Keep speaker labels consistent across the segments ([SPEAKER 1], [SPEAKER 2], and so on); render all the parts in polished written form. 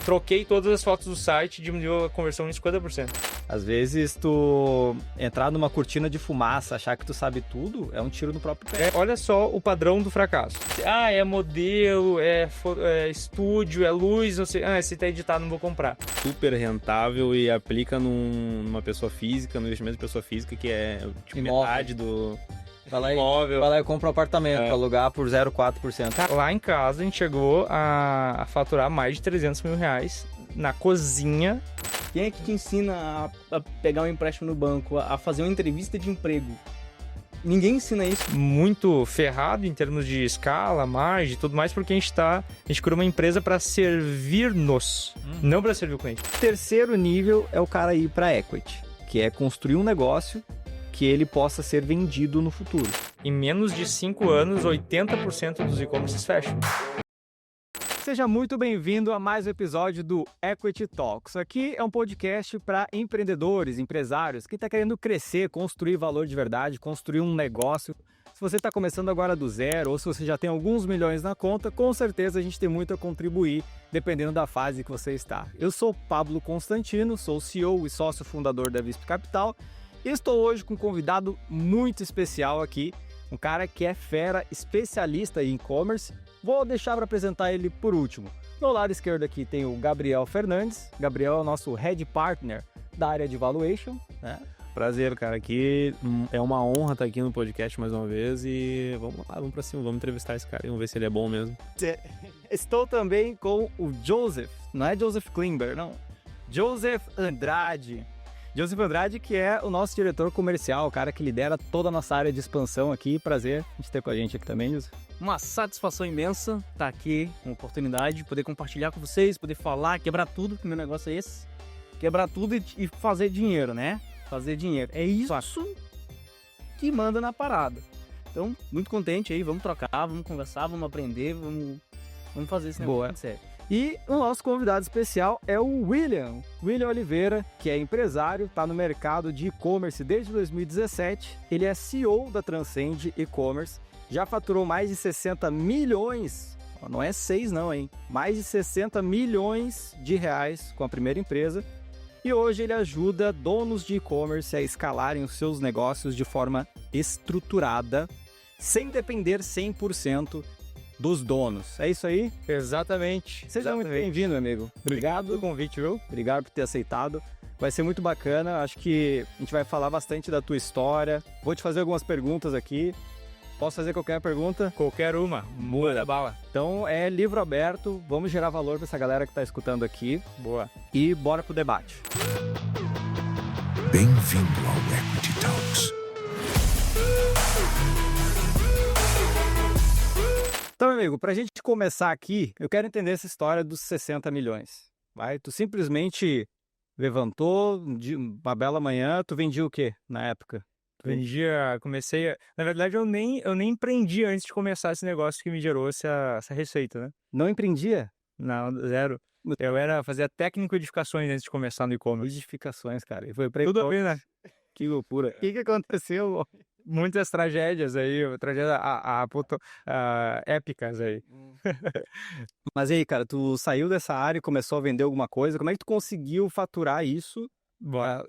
[SPEAKER 1] troquei todas as fotos do site, diminuiu a conversão em 50%.
[SPEAKER 2] Às vezes tu entrar numa cortina de fumaça, achar que tu sabe tudo, é um tiro no próprio pé.
[SPEAKER 1] Olha só o padrão do fracasso. É modelo, é estúdio, é luz, não sei. Esse tá editado, não vou comprar.
[SPEAKER 3] Super rentável e aplica numa pessoa física, no investimento de pessoa física, que é tipo metade do imóvel.
[SPEAKER 2] Vai lá e compra um apartamento pra alugar por 0,4%.
[SPEAKER 1] Lá em casa a gente chegou a faturar mais de 300 mil reais na cozinha.
[SPEAKER 4] Quem é que te ensina a pegar um empréstimo no banco, a fazer uma entrevista de emprego? Ninguém ensina isso.
[SPEAKER 1] Muito ferrado em termos de escala, margem e tudo mais, porque a gente criou uma empresa para servir-nos, não para servir o cliente.
[SPEAKER 2] Terceiro nível é o cara ir para equity, que é construir um negócio que ele possa ser vendido no futuro.
[SPEAKER 1] Em menos de 5 anos, 80% dos e-commerces fecham.
[SPEAKER 2] Seja muito bem-vindo a mais um episódio do Equity Talks. Aqui é um podcast para empreendedores, empresários, que está querendo crescer, construir valor de verdade, construir um negócio. Se você está começando agora do zero ou se você já tem alguns milhões na conta, com certeza a gente tem muito a contribuir, dependendo da fase que você está. Eu sou Pablo Constantino, sou CEO e sócio fundador da Visp Capital e estou hoje com um convidado muito especial aqui, um cara que é fera, especialista em e-commerce. Vou deixar para apresentar ele por último. Do lado esquerdo aqui tem o Gabriel Fernandes. Gabriel é o nosso Head Partner da área de Valuation, né?
[SPEAKER 3] Prazer, cara. Aqui é uma honra estar aqui no podcast mais uma vez e vamos lá, vamos pra cima, vamos entrevistar esse cara e vamos ver se ele é bom mesmo.
[SPEAKER 2] Estou também com o Joseph, não é Joseph Klimber, não. Joseph Andrade. Joseph Andrade, que é o nosso diretor comercial, o cara que lidera toda a nossa área de expansão aqui. Prazer a gente ter com a gente aqui também, Joseph.
[SPEAKER 4] Uma satisfação imensa estar aqui, uma oportunidade de poder compartilhar com vocês, poder falar, quebrar tudo, que o meu negócio é esse. Quebrar tudo e fazer dinheiro, né? Fazer dinheiro. É isso que manda na parada. Então, muito contente aí, vamos trocar, vamos conversar, vamos aprender, vamos fazer esse negócio sério.
[SPEAKER 2] E o nosso convidado especial é o William Oliveira, que é empresário, está no mercado de e-commerce desde 2017. Ele é CEO da Transcend E-Commerce, já faturou mais de 60 milhões, não é 6 não, hein? Mais de 60 milhões de reais com a primeira empresa. E hoje ele ajuda donos de e-commerce a escalarem os seus negócios de forma estruturada, sem depender 100% dos donos. É isso aí?
[SPEAKER 1] Exatamente.
[SPEAKER 2] Seja muito bem-vindo, meu amigo. Obrigado pelo convite, viu? Obrigado por ter aceitado. Vai ser muito bacana. Acho que a gente vai falar bastante da tua história. Vou te fazer algumas perguntas aqui. Posso fazer qualquer pergunta?
[SPEAKER 1] Qualquer uma. Muda bala.
[SPEAKER 2] Então é livro aberto. Vamos gerar valor para essa galera que está escutando aqui.
[SPEAKER 1] Boa.
[SPEAKER 2] E bora pro debate.
[SPEAKER 5] Bem-vindo ao Equity Talks.
[SPEAKER 2] Então, meu amigo, para a gente começar aqui, eu quero entender essa história dos 60 milhões. Vai? Tu simplesmente levantou uma bela manhã, tu vendia o quê na época?
[SPEAKER 1] Na verdade, eu nem empreendi antes de começar esse negócio que me gerou essa receita, né?
[SPEAKER 2] Não empreendia?
[SPEAKER 1] Não, zero. Eu fazia técnico edificações antes de começar no e-commerce.
[SPEAKER 2] Edificações, cara. E foi pra
[SPEAKER 1] Tudo a ver, né?
[SPEAKER 2] Que loucura. O que aconteceu?
[SPEAKER 1] Muitas tragédias aí, tragédias épicas aí.
[SPEAKER 2] Mas aí, cara, tu saiu dessa área e começou a vender alguma coisa, como é que tu conseguiu faturar isso?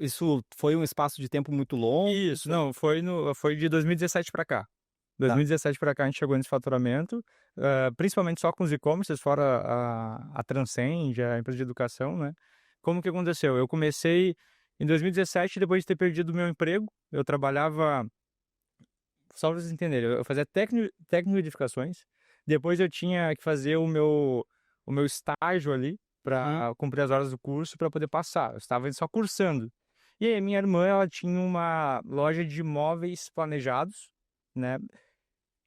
[SPEAKER 2] Isso foi um espaço de tempo muito longo?
[SPEAKER 1] Isso, não, foi de 2017 para cá. 2017 para cá a gente chegou nesse faturamento, principalmente só com os e-commerces, fora a Transcend, a empresa de educação, né? Como que aconteceu? Eu comecei em 2017, depois de ter perdido o meu emprego, eu trabalhava... Só para vocês entenderem, eu fazia técnico de edificações, depois eu tinha que fazer o meu estágio ali para cumprir as horas do curso para poder passar. Eu estava só cursando. E aí, minha irmã, ela tinha uma loja de móveis planejados, né?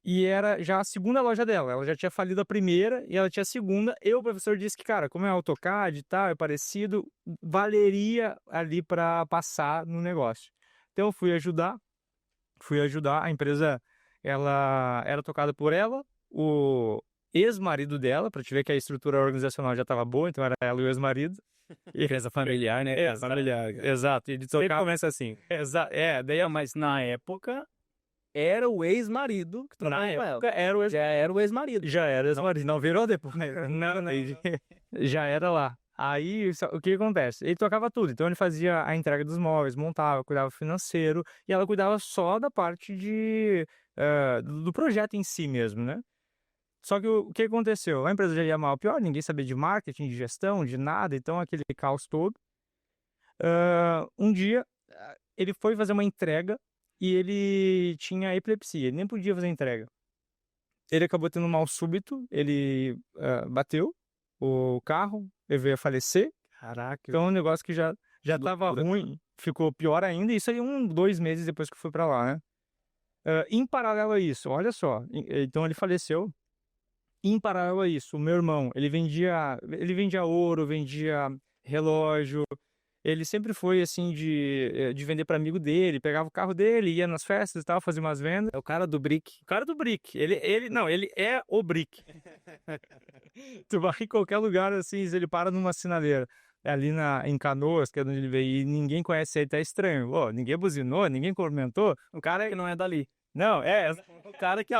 [SPEAKER 1] E era já a segunda loja dela. Ela já tinha falido a primeira e ela tinha a segunda. E o professor disse que, cara, como é AutoCAD e tal, é parecido, valeria ali para passar no negócio. Então, eu fui ajudar. A empresa, ela era tocada por ela, o ex-marido dela, para te ver que a estrutura organizacional já estava boa, então era ela e o ex-marido.
[SPEAKER 4] Empresa familiar, né?
[SPEAKER 1] Familiar. Exato. E ele tocava...
[SPEAKER 4] começa assim. Mas na época era o ex-marido que
[SPEAKER 1] Na época era o
[SPEAKER 4] já era o ex-marido.
[SPEAKER 1] Já era ex-marido.
[SPEAKER 2] Não virou depois?
[SPEAKER 1] Não. Já era lá. Aí, o que acontece? Ele tocava tudo. Então, ele fazia a entrega dos móveis, montava, cuidava do financeiro, e ela cuidava só da parte do projeto em si mesmo, né? Só que o que aconteceu? A empresa já ia mal, pior, ninguém sabia de marketing, de gestão, de nada, então aquele caos todo. Um dia, ele foi fazer uma entrega e ele tinha epilepsia, ele nem podia fazer a entrega. Ele acabou tendo um mal súbito, ele bateu o carro, ele veio a falecer.
[SPEAKER 2] Caraca.
[SPEAKER 1] Então, é um negócio que já tava ruim, ficou pior ainda, isso aí 2 meses depois que eu fui pra lá, né? Em paralelo a isso, olha só, então ele faleceu. Em paralelo a isso, o meu irmão, ele vendia ouro, vendia relógio. Ele sempre foi assim de vender para amigo dele, pegava o carro dele, ia nas festas e tal, fazia umas vendas.
[SPEAKER 2] É o cara do Brick.
[SPEAKER 1] O cara do Brick, ele é o Brick. Tu vai em qualquer lugar assim, ele para numa sinaleira, ali em Canoas, que é onde ele veio, e ninguém conhece ele, tá estranho. Ninguém buzinou, ninguém comentou.
[SPEAKER 4] O cara que não é dali.
[SPEAKER 1] Não, o cara que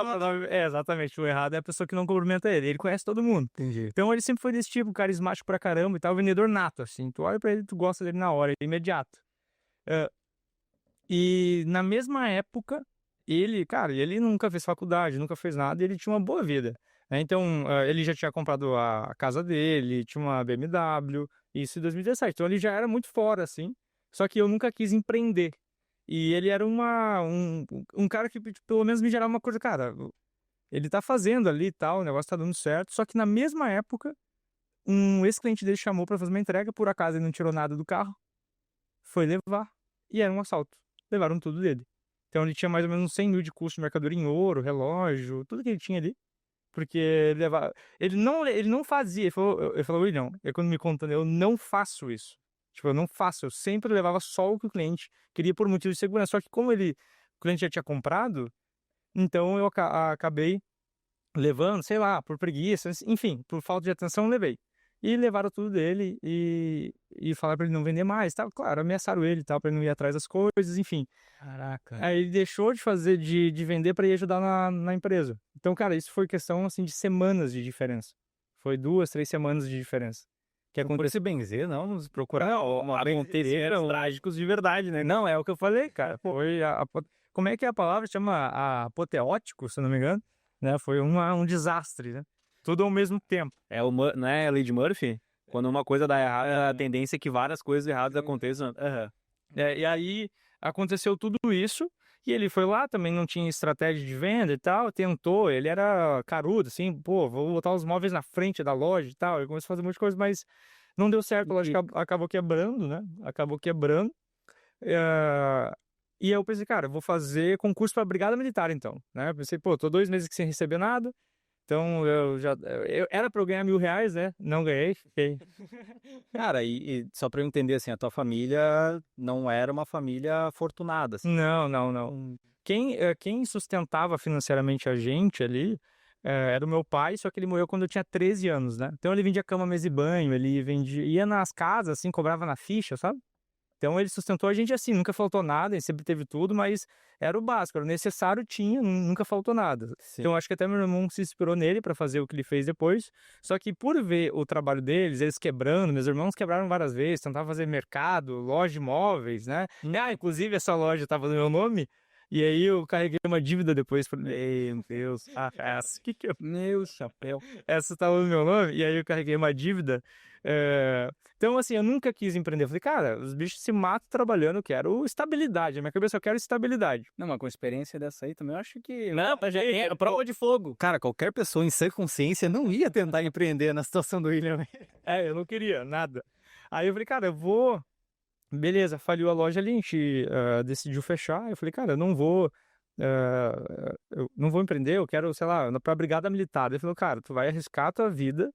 [SPEAKER 1] exatamente, o errado é a pessoa que não cumprimenta ele conhece todo mundo.
[SPEAKER 2] Entendi.
[SPEAKER 1] Então ele sempre foi desse tipo, carismático pra caramba e tal, vendedor nato, assim, tu olha pra ele, tu gosta dele na hora, imediato. E na mesma época, ele nunca fez faculdade, nunca fez nada, e ele tinha uma boa vida, né? Então, ele já tinha comprado a casa dele, tinha uma BMW, isso em 2017, então ele já era muito fora, assim, só que eu nunca quis empreender. E ele era um cara que, pelo menos, me gerava uma coisa, cara, ele tá fazendo ali e tal, o negócio tá dando certo, só que na mesma época, um ex-cliente dele chamou pra fazer uma entrega, por acaso ele não tirou nada do carro, foi levar, e era um assalto. Levaram tudo dele. Então ele tinha mais ou menos uns 100 mil de custo de mercadoria em ouro, relógio, tudo que ele tinha ali, porque ele não fazia, ele falou, William, quando me contando, eu não faço isso. Tipo, eu não faço, eu sempre levava só o que o cliente queria por motivo de segurança. Só que como o cliente já tinha comprado, então eu acabei levando, sei lá, por preguiça, enfim, por falta de atenção, levei. E levaram tudo dele e falaram pra ele não vender mais, tal. Claro, ameaçaram ele, tal, pra ele não ir atrás das coisas, enfim.
[SPEAKER 2] Caraca.
[SPEAKER 1] Aí ele deixou de fazer, de vender pra ir ajudar na empresa. Então, cara, isso foi questão, assim, de semanas de diferença. Foi 2, 3 semanas de diferença. Que
[SPEAKER 2] Não por esse benzer, não, nos procurar
[SPEAKER 1] aconteceram trágicos de verdade, né? Não, é o que eu falei, cara. Foi como é que é a palavra? Chama apoteótico, se eu não me engano, né? Foi um desastre, né? Tudo ao mesmo tempo.
[SPEAKER 4] Não é a lei de Murphy? Quando uma coisa dá errado, a tendência é que várias coisas erradas aconteçam.
[SPEAKER 1] E aí aconteceu tudo isso, e ele foi lá, também não tinha estratégia de venda e tal, tentou, ele era carudo, assim, pô, vou botar os móveis na frente da loja e tal, ele começou a fazer um monte de coisa, mas não deu certo, a loja acabou quebrando, né? Acabou quebrando. E aí eu pensei, cara, eu vou fazer concurso pra Brigada Militar, então, né? Eu pensei, pô, tô 2 meses sem receber nada, então era pra eu ganhar R$1.000, né? Não ganhei, fiquei.
[SPEAKER 2] Cara, e só pra eu entender, assim, a tua família não era uma família afortunada, assim.
[SPEAKER 1] Não. Quem sustentava financeiramente a gente ali era o meu pai, só que ele morreu quando eu tinha 13 anos, né? Então ele vendia cama, mesa e banho, ele ia nas casas, assim, cobrava na ficha, sabe? Então ele sustentou a gente assim, nunca faltou nada, ele sempre teve tudo, mas era o básico, era o necessário, tinha, nunca faltou nada.
[SPEAKER 2] Sim.
[SPEAKER 1] Então acho que até meu irmão se inspirou nele para fazer o que ele fez depois, só que por ver o trabalho deles, eles quebrando, meus irmãos quebraram várias vezes, tentavam fazer mercado, loja de imóveis, né? Inclusive essa loja estava no meu nome, e aí eu carreguei uma dívida depois, falei, meu Deus, essa, meu chapéu, essa estava no meu nome, e aí eu carreguei uma dívida. Então, assim, eu nunca quis empreender. Eu falei, cara, os bichos se matam trabalhando, eu quero estabilidade. Na minha cabeça eu quero estabilidade.
[SPEAKER 4] Não, mas com experiência dessa aí também eu acho que...
[SPEAKER 1] Não,
[SPEAKER 4] já é prova de fogo.
[SPEAKER 2] Cara, qualquer pessoa em sã consciência não ia tentar empreender na situação do William.
[SPEAKER 1] Eu não queria nada. Aí eu falei, cara, eu vou... Beleza, faliu a loja ali, a gente decidiu fechar. Eu falei, cara, eu não vou empreender, eu quero, sei lá, pra Brigada Militar. Ele falou, cara, tu vai arriscar a tua vida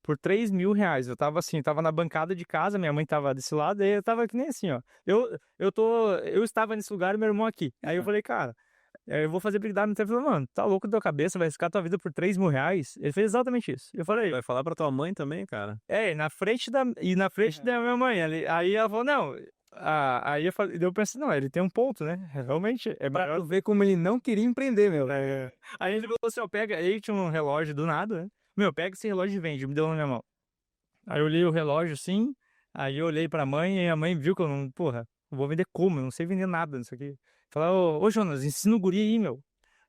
[SPEAKER 1] por R$3.000. Eu tava assim, tava na bancada de casa, minha mãe tava desse lado, e eu tava que nem assim, ó. Eu estava nesse lugar e meu irmão aqui. Aí eu falei, cara, eu vou fazer Brigada Militar. Ele falou, mano, tá louco da tua cabeça, vai arriscar tua vida por R$3.000? Ele fez exatamente isso. Eu falei...
[SPEAKER 3] Vai falar pra tua mãe também, cara?
[SPEAKER 1] Na frente da minha mãe. Aí ela falou, não... Aí eu pensei, não, ele tem um ponto, né? Realmente é
[SPEAKER 2] pra tu ver como ele não queria empreender, meu.
[SPEAKER 1] Aí ele falou assim, ó, pega... Aí tinha um relógio do nada, né? Meu, pega esse relógio e vende, me deu na minha mão. Aí eu olhei o relógio assim, aí eu olhei pra mãe e a mãe viu que eu não, porra, eu vou vender como? Eu não sei vender nada nisso aqui. Falou, ô Jonas, ensina o guri aí, meu.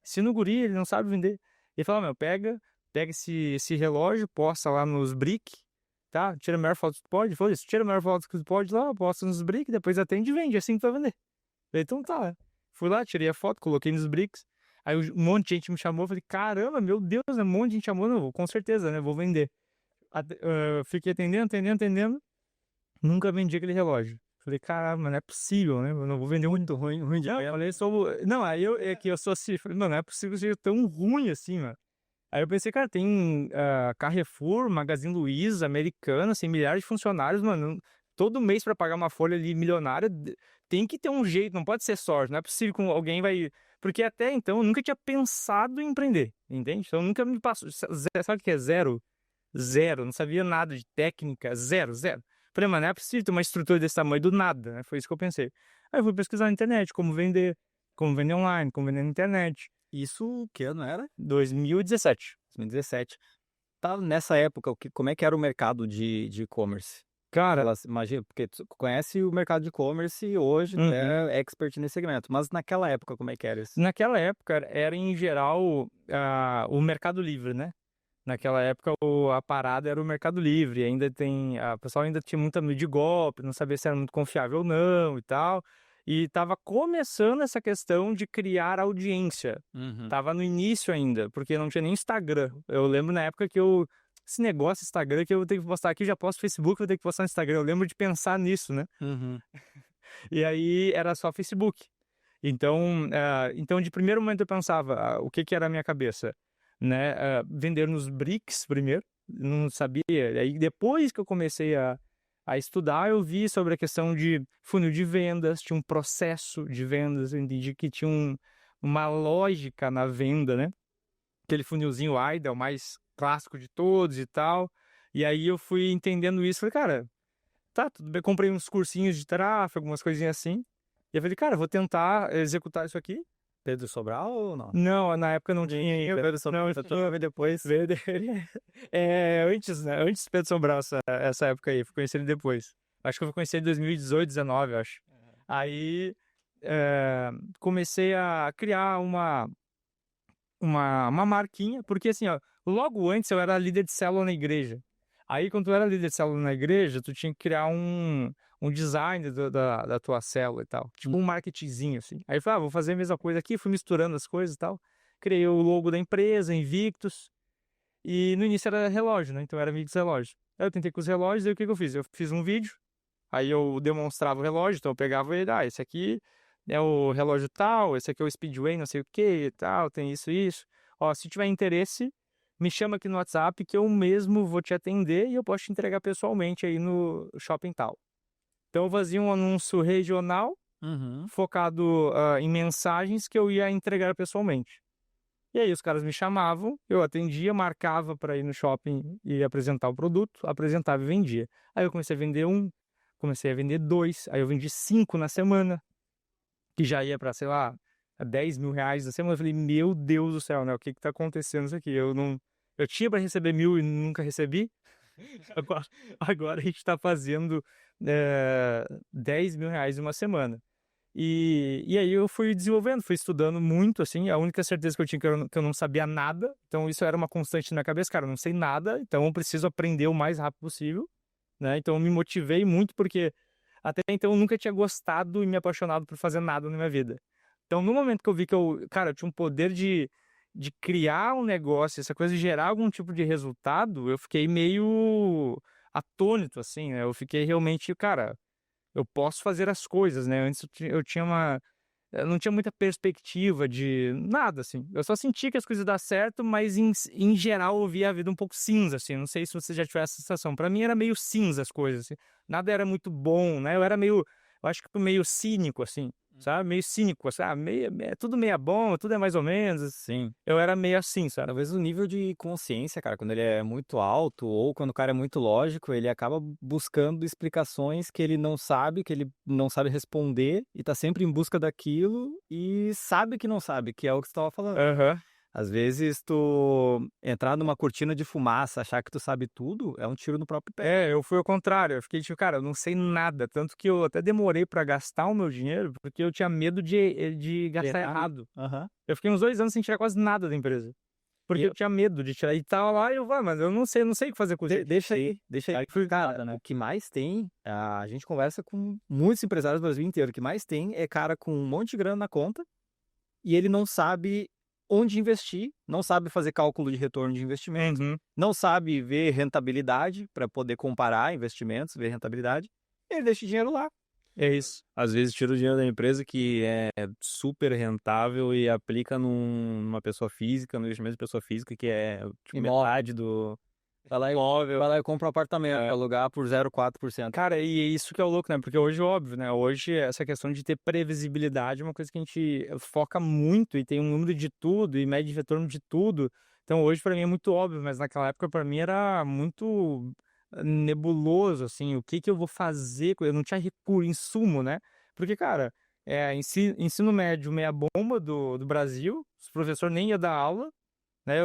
[SPEAKER 1] Ensina o guri, ele não sabe vender. Ele falou, meu, pega esse relógio, posta lá nos brick, tá? Tira a maior foto que tu pode, foi isso, tira a maior foto que tu pode lá, posta nos brick, depois atende e vende, assim que tu vai vender. Falei, então tá, né? Fui lá, tirei a foto, coloquei nos bricks, aí um monte de gente me chamou, falei, caramba, meu Deus, né? Um monte de gente chamou, não, com certeza, né? Vou vender. Fiquei atendendo, nunca vendi aquele relógio. Falei, caramba, não é possível, né? Eu não vou vender muito ruim de manhã. Falei, não, aí é que eu sou assim, falei, mano, não é possível ser tão ruim assim, mano. Aí eu pensei, cara, tem Carrefour, Magazine Luiza, Americanas, tem milhares de funcionários, mano. Todo mês pra pagar uma folha ali milionária, tem que ter um jeito, não pode ser sorte, não é possível que alguém vai... Porque até então eu nunca tinha pensado em empreender, entende? Então nunca me passou, sabe o que é zero? Zero, não sabia nada de técnica, zero. Falei, mano, não é possível ter uma estrutura desse tamanho do nada, né? Foi isso que eu pensei. Aí eu fui pesquisar na internet, como vender online, como vender na internet.
[SPEAKER 2] Isso, que ano era?
[SPEAKER 1] 2017.
[SPEAKER 2] 2017. Tá nessa época, como é que era o mercado de e-commerce?
[SPEAKER 1] Cara,
[SPEAKER 2] Imagina, porque tu conhece o mercado de e-commerce e hoje tu é expert nesse segmento, mas naquela época como é que era isso?
[SPEAKER 1] naquela época era em geral o Mercado Livre, né? Naquela época a parada era o Mercado Livre, ainda o pessoal ainda tinha muita medo de golpe, não sabia se era muito confiável ou não e tal. E tava começando essa questão de criar audiência. Tava no início ainda, porque não tinha nem Instagram. Eu lembro na época que esse negócio Instagram que eu vou ter que postar aqui, já posto no Facebook, vou ter que postar no Instagram. Eu lembro de pensar nisso, né? E aí era só Facebook. Então de primeiro momento eu pensava, o que era a minha cabeça? Né? Vender nos bricks primeiro, não sabia. Aí depois que eu comecei a estudar, eu vi sobre a questão de funil de vendas, tinha um processo de vendas, eu entendi que tinha uma lógica na venda, né? Aquele funilzinho AIDA, o mais clássico de todos e tal. E aí eu fui entendendo isso, falei, cara, tá, tudo bem, comprei uns cursinhos de tráfego, algumas coisinhas assim. E eu falei, cara, vou tentar executar isso aqui.
[SPEAKER 2] Pedro Sobral ou não?
[SPEAKER 1] Não, na época não tinha ainda.
[SPEAKER 2] Pedro Sobral,
[SPEAKER 1] Não, depois. Veio dele. Antes, né? Antes do Pedro Sobral, essa época aí. Fui conhecer ele depois. Acho que eu fui conhecer ele em 2018, 2019, acho. Aí comecei a criar uma marquinha, porque assim, ó, logo antes eu era líder de célula na igreja. Aí, quando tu era líder de célula na igreja, tu tinha que criar um design da tua célula e tal. Tipo um marketingzinho, assim. Aí eu falei, vou fazer a mesma coisa aqui, fui misturando as coisas e tal. Criei o logo da empresa, Invictus. E no início era relógio, né? Então era Invictus relógio. Aí eu tentei com os relógios, aí o que eu fiz? Eu fiz um vídeo, aí eu demonstrava o relógio, então eu pegava ele, esse aqui é o relógio tal, esse aqui é o Speedway, não sei o que e tal, tem isso. Ó, se tiver interesse, me chama aqui no WhatsApp que eu mesmo vou te atender e eu posso te entregar pessoalmente aí no shopping tal. Então eu fazia um anúncio regional, focado em mensagens que eu ia entregar pessoalmente. E aí os caras me chamavam, eu atendia, marcava para ir no shopping e apresentar o produto, apresentava e vendia. Aí eu comecei a vender comecei a vender 2, aí eu vendi 5 na semana, que já ia para, sei lá, 10 mil reais na semana. Eu falei, meu Deus do céu, né? O que tá acontecendo isso aqui? Eu tinha para receber 1.000 e nunca recebi. Agora a gente tá fazendo 10 mil reais em uma semana. E aí eu fui desenvolvendo, fui estudando muito, assim. A única certeza que eu tinha que eu não sabia nada. Então isso era uma constante na cabeça, cara, eu não sei nada, então eu preciso aprender o mais rápido possível, né? Então eu me motivei muito porque até então eu nunca tinha gostado e me apaixonado por fazer nada na minha vida. Então no momento que eu vi que eu tinha um poder de criar um negócio, essa coisa de gerar algum tipo de resultado, eu fiquei meio atônito, assim, né? Eu fiquei realmente, cara, eu posso fazer as coisas, né? Antes eu não tinha muita perspectiva de nada, assim. Eu só sentia que as coisas davam certo, mas em geral eu via a vida um pouco cinza, assim. Não sei se você já tiver essa sensação. Pra mim era meio cinza as coisas, assim. Nada era muito bom, né? Eu acho que meio cínico, assim, sabe? Meio cínico, assim. Tudo meio bom, tudo é mais ou menos.
[SPEAKER 2] Sim.
[SPEAKER 1] Eu era meio assim, sabe?
[SPEAKER 2] Talvez o nível de consciência, cara, quando ele é muito alto ou quando o cara é muito lógico, ele acaba buscando explicações que ele não sabe responder e tá sempre em busca daquilo e sabe que não sabe, que é o que você tava falando. Às vezes tu entrar numa cortina de fumaça, achar que tu sabe tudo, é um tiro no próprio pé.
[SPEAKER 1] Eu fui ao contrário, eu fiquei tipo, cara, eu não sei nada, tanto que eu até demorei pra gastar o meu dinheiro, porque eu tinha medo de gastar errado.
[SPEAKER 2] Aham.
[SPEAKER 1] Eu fiquei uns 2 anos sem tirar quase nada da empresa, porque
[SPEAKER 2] E
[SPEAKER 1] eu tinha medo de tirar, e tava lá e eu, mas eu não sei o que fazer com isso.
[SPEAKER 2] Deixa aí. Cara,
[SPEAKER 4] né?
[SPEAKER 2] o que mais tem, a gente conversa com muitos empresários do Brasil inteiro, o que mais tem é cara com um monte de grana na conta e ele não sabe onde investir, não sabe fazer cálculo de retorno de investimento,
[SPEAKER 1] Uhum.
[SPEAKER 2] não sabe ver rentabilidade para poder comparar investimentos, ver rentabilidade, e ele deixa o dinheiro lá.
[SPEAKER 1] É isso.
[SPEAKER 3] Às vezes tira o dinheiro da empresa que é super rentável e aplica numa pessoa física, no investimento de pessoa física, que é tipo,
[SPEAKER 2] Imóvel.
[SPEAKER 3] metade do
[SPEAKER 2] Vai lá e compra um apartamento, pra alugar por 0,4%.
[SPEAKER 1] Cara, e é isso que é o louco, né? Porque hoje, óbvio, né? Hoje, essa questão de ter previsibilidade é uma coisa que a gente foca muito e tem um número de tudo e mede retorno de tudo. Então, hoje, pra mim, é muito óbvio, mas naquela época, pra mim, era muito nebuloso, assim, o que que eu vou fazer? Eu não tinha recurso, insumo, né? Porque, cara, ensino médio meia bomba do Brasil, os professores nem iam dar aula, né?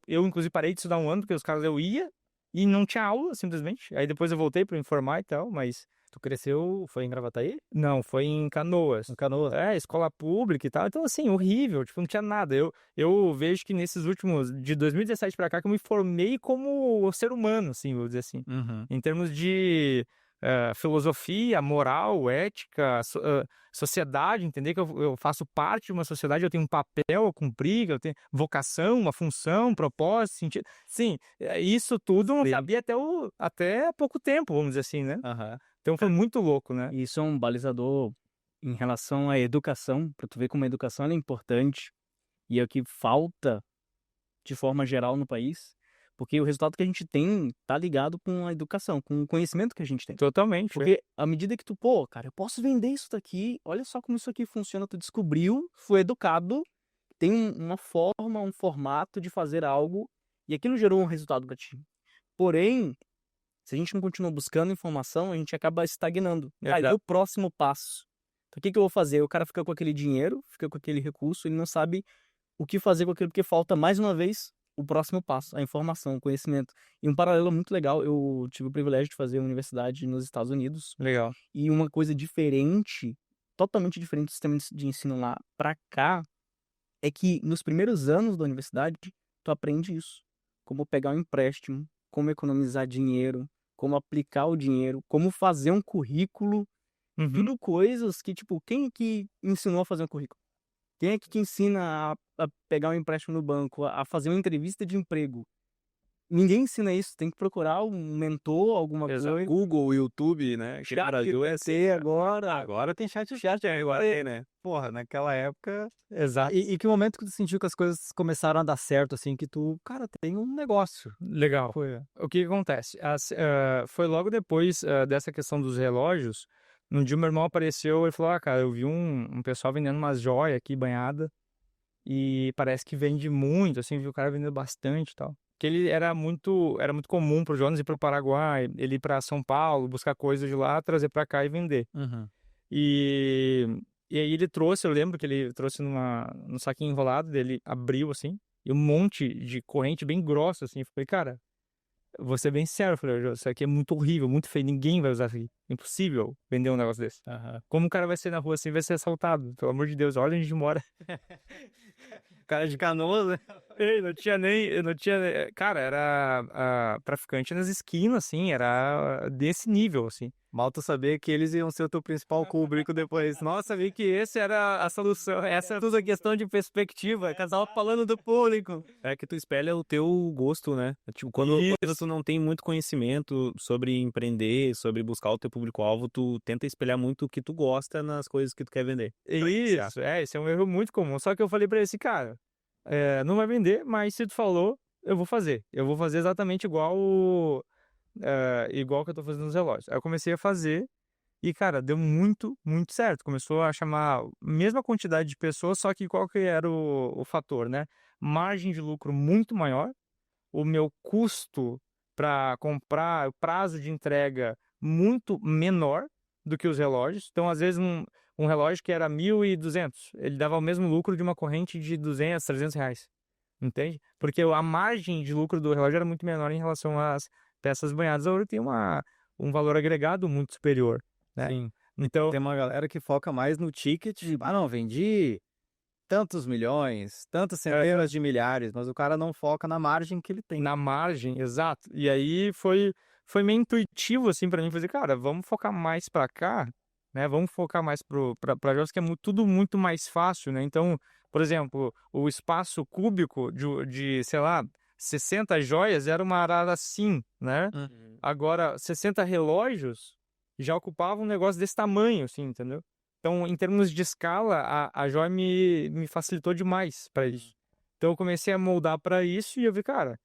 [SPEAKER 1] Eu, inclusive, parei de estudar um ano, porque os caras eu ia e não tinha aula, simplesmente. Aí depois eu voltei para informar e tal, mas
[SPEAKER 2] Tu cresceu, foi em Gravataí?
[SPEAKER 1] não, foi em Canoas.
[SPEAKER 2] No Canoas?
[SPEAKER 1] Escola pública e tal. Então, assim, horrível, tipo, não tinha nada. Eu vejo que nesses últimos, de 2017 pra cá, que eu me formei como ser humano, assim, vou dizer assim.
[SPEAKER 2] Uhum.
[SPEAKER 1] Em termos de filosofia, moral, ética, sociedade, entender que eu faço parte de uma sociedade, eu tenho um papel a cumprir, eu tenho vocação, uma função, um propósito, sentido. Sim, isso tudo eu não sabia até há pouco tempo, vamos dizer assim, né?
[SPEAKER 2] Aham.
[SPEAKER 1] Então foi muito louco, né?
[SPEAKER 4] E isso é um balizador em relação à educação, para tu ver como a educação ela é importante e é o que falta de forma geral no país, porque o resultado que a gente tem tá ligado com a educação, com o conhecimento que a gente tem.
[SPEAKER 1] Totalmente.
[SPEAKER 4] Porque à medida que tu, cara, eu posso vender isso daqui, olha só como isso aqui funciona, tu descobriu, foi educado, tem uma forma, um formato de fazer algo e aquilo gerou um resultado para ti. Porém, se a gente não continua buscando informação, a gente acaba estagnando. Aí o próximo passo. Então, o que eu vou fazer? O cara fica com aquele dinheiro, fica com aquele recurso, ele não sabe o que fazer com aquilo, porque falta, mais uma vez, o próximo passo, a informação, o conhecimento. E um paralelo muito legal, eu tive o privilégio de fazer universidade nos Estados Unidos,
[SPEAKER 1] Legal.
[SPEAKER 4] e uma coisa diferente, totalmente diferente do sistema de ensino lá pra cá, é que nos primeiros anos da universidade, tu aprende isso. Como pegar um empréstimo, como economizar dinheiro, como aplicar o dinheiro, como fazer um currículo,
[SPEAKER 1] Uhum.
[SPEAKER 4] tudo coisas que, tipo, quem é que ensinou a fazer um currículo? Quem é que te ensina a pegar um empréstimo no banco, a fazer uma entrevista de emprego? Ninguém ensina isso, tem que procurar um mentor, alguma coisa.
[SPEAKER 3] Google, YouTube, né? Aqui no Brasil é assim.
[SPEAKER 2] agora.
[SPEAKER 3] Agora tem chat agora tem, né?
[SPEAKER 2] Porra, naquela época.
[SPEAKER 1] Exato.
[SPEAKER 2] E que momento que tu sentiu que as coisas começaram a dar certo, assim, que tu, cara, tem um negócio?
[SPEAKER 1] Legal.
[SPEAKER 2] Foi.
[SPEAKER 1] O que acontece? Foi logo depois dessa questão dos relógios. Um dia meu irmão apareceu e falou: cara, eu vi um pessoal vendendo umas joias aqui banhada e parece que vende muito, assim, vi o cara vendendo bastante e tal. Que ele era muito comum pro Jonas ir pro Paraguai, ele ir pra São Paulo, buscar coisas de lá, trazer pra cá e vender.
[SPEAKER 2] Uhum.
[SPEAKER 1] E aí ele trouxe, eu lembro que ele trouxe num saquinho enrolado, dele abriu assim, e um monte de corrente bem grossa, assim. Eu falei, cara, vou ser bem sincero, eu falei, isso aqui é muito horrível, muito feio, ninguém vai usar isso aqui. Impossível vender um negócio desse.
[SPEAKER 2] Aham.
[SPEAKER 1] Como o cara vai ser na rua assim, vai ser assaltado? Pelo amor de Deus, olha onde a gente mora.
[SPEAKER 2] Cara de Canoas, né?
[SPEAKER 1] Eu não tinha, cara, era traficante nas esquinas, assim, era desse nível, assim.
[SPEAKER 2] Mal tu saber que eles iam ser o teu principal público depois.
[SPEAKER 1] Nossa, vi que esse era a solução, essa é tudo questão de perspectiva, casal falando do público.
[SPEAKER 3] É que tu espelha o teu gosto, né? Tipo, quando tu não tem muito conhecimento sobre empreender, sobre buscar o teu público-alvo, tu tenta espelhar muito o que tu gosta nas coisas que tu quer vender.
[SPEAKER 1] Isso, esse é um erro muito comum. Só que eu falei pra esse cara, não vai vender, mas se tu falou, eu vou fazer. Eu vou fazer exatamente igual que eu tô fazendo nos relógios. Aí eu comecei a fazer e, cara, deu muito, muito certo. Começou a chamar a mesma quantidade de pessoas, só que qual que era o fator, né? Margem de lucro muito maior, o meu custo para comprar, o prazo de entrega muito menor do que os relógios. Então, às vezes, um relógio que era 1.200, ele dava o mesmo lucro de uma corrente de 200, 300 reais. entende? Porque a margem de lucro do relógio era muito menor em relação às peças banhadas. A ouro tem um valor agregado muito superior, né?
[SPEAKER 2] Sim.
[SPEAKER 1] Então,
[SPEAKER 2] Tem uma galera que foca mais no ticket, não, vendi tantos milhões, tantas centenas de milhares, mas o cara não foca na margem que ele tem.
[SPEAKER 1] na margem, exato. E aí foi meio intuitivo, assim, pra mim, fazer, cara, vamos focar mais pra cá, né? Vamos focar mais pra jogos que é tudo muito mais fácil, né? Então, por exemplo, o espaço cúbico de, sei lá, 60 joias era uma arara assim, né? Agora, 60 relógios já ocupavam um negócio desse tamanho, assim, entendeu? Então, em termos de escala, a joia me facilitou demais para isso. Então, eu comecei a moldar para isso e eu vi, cara,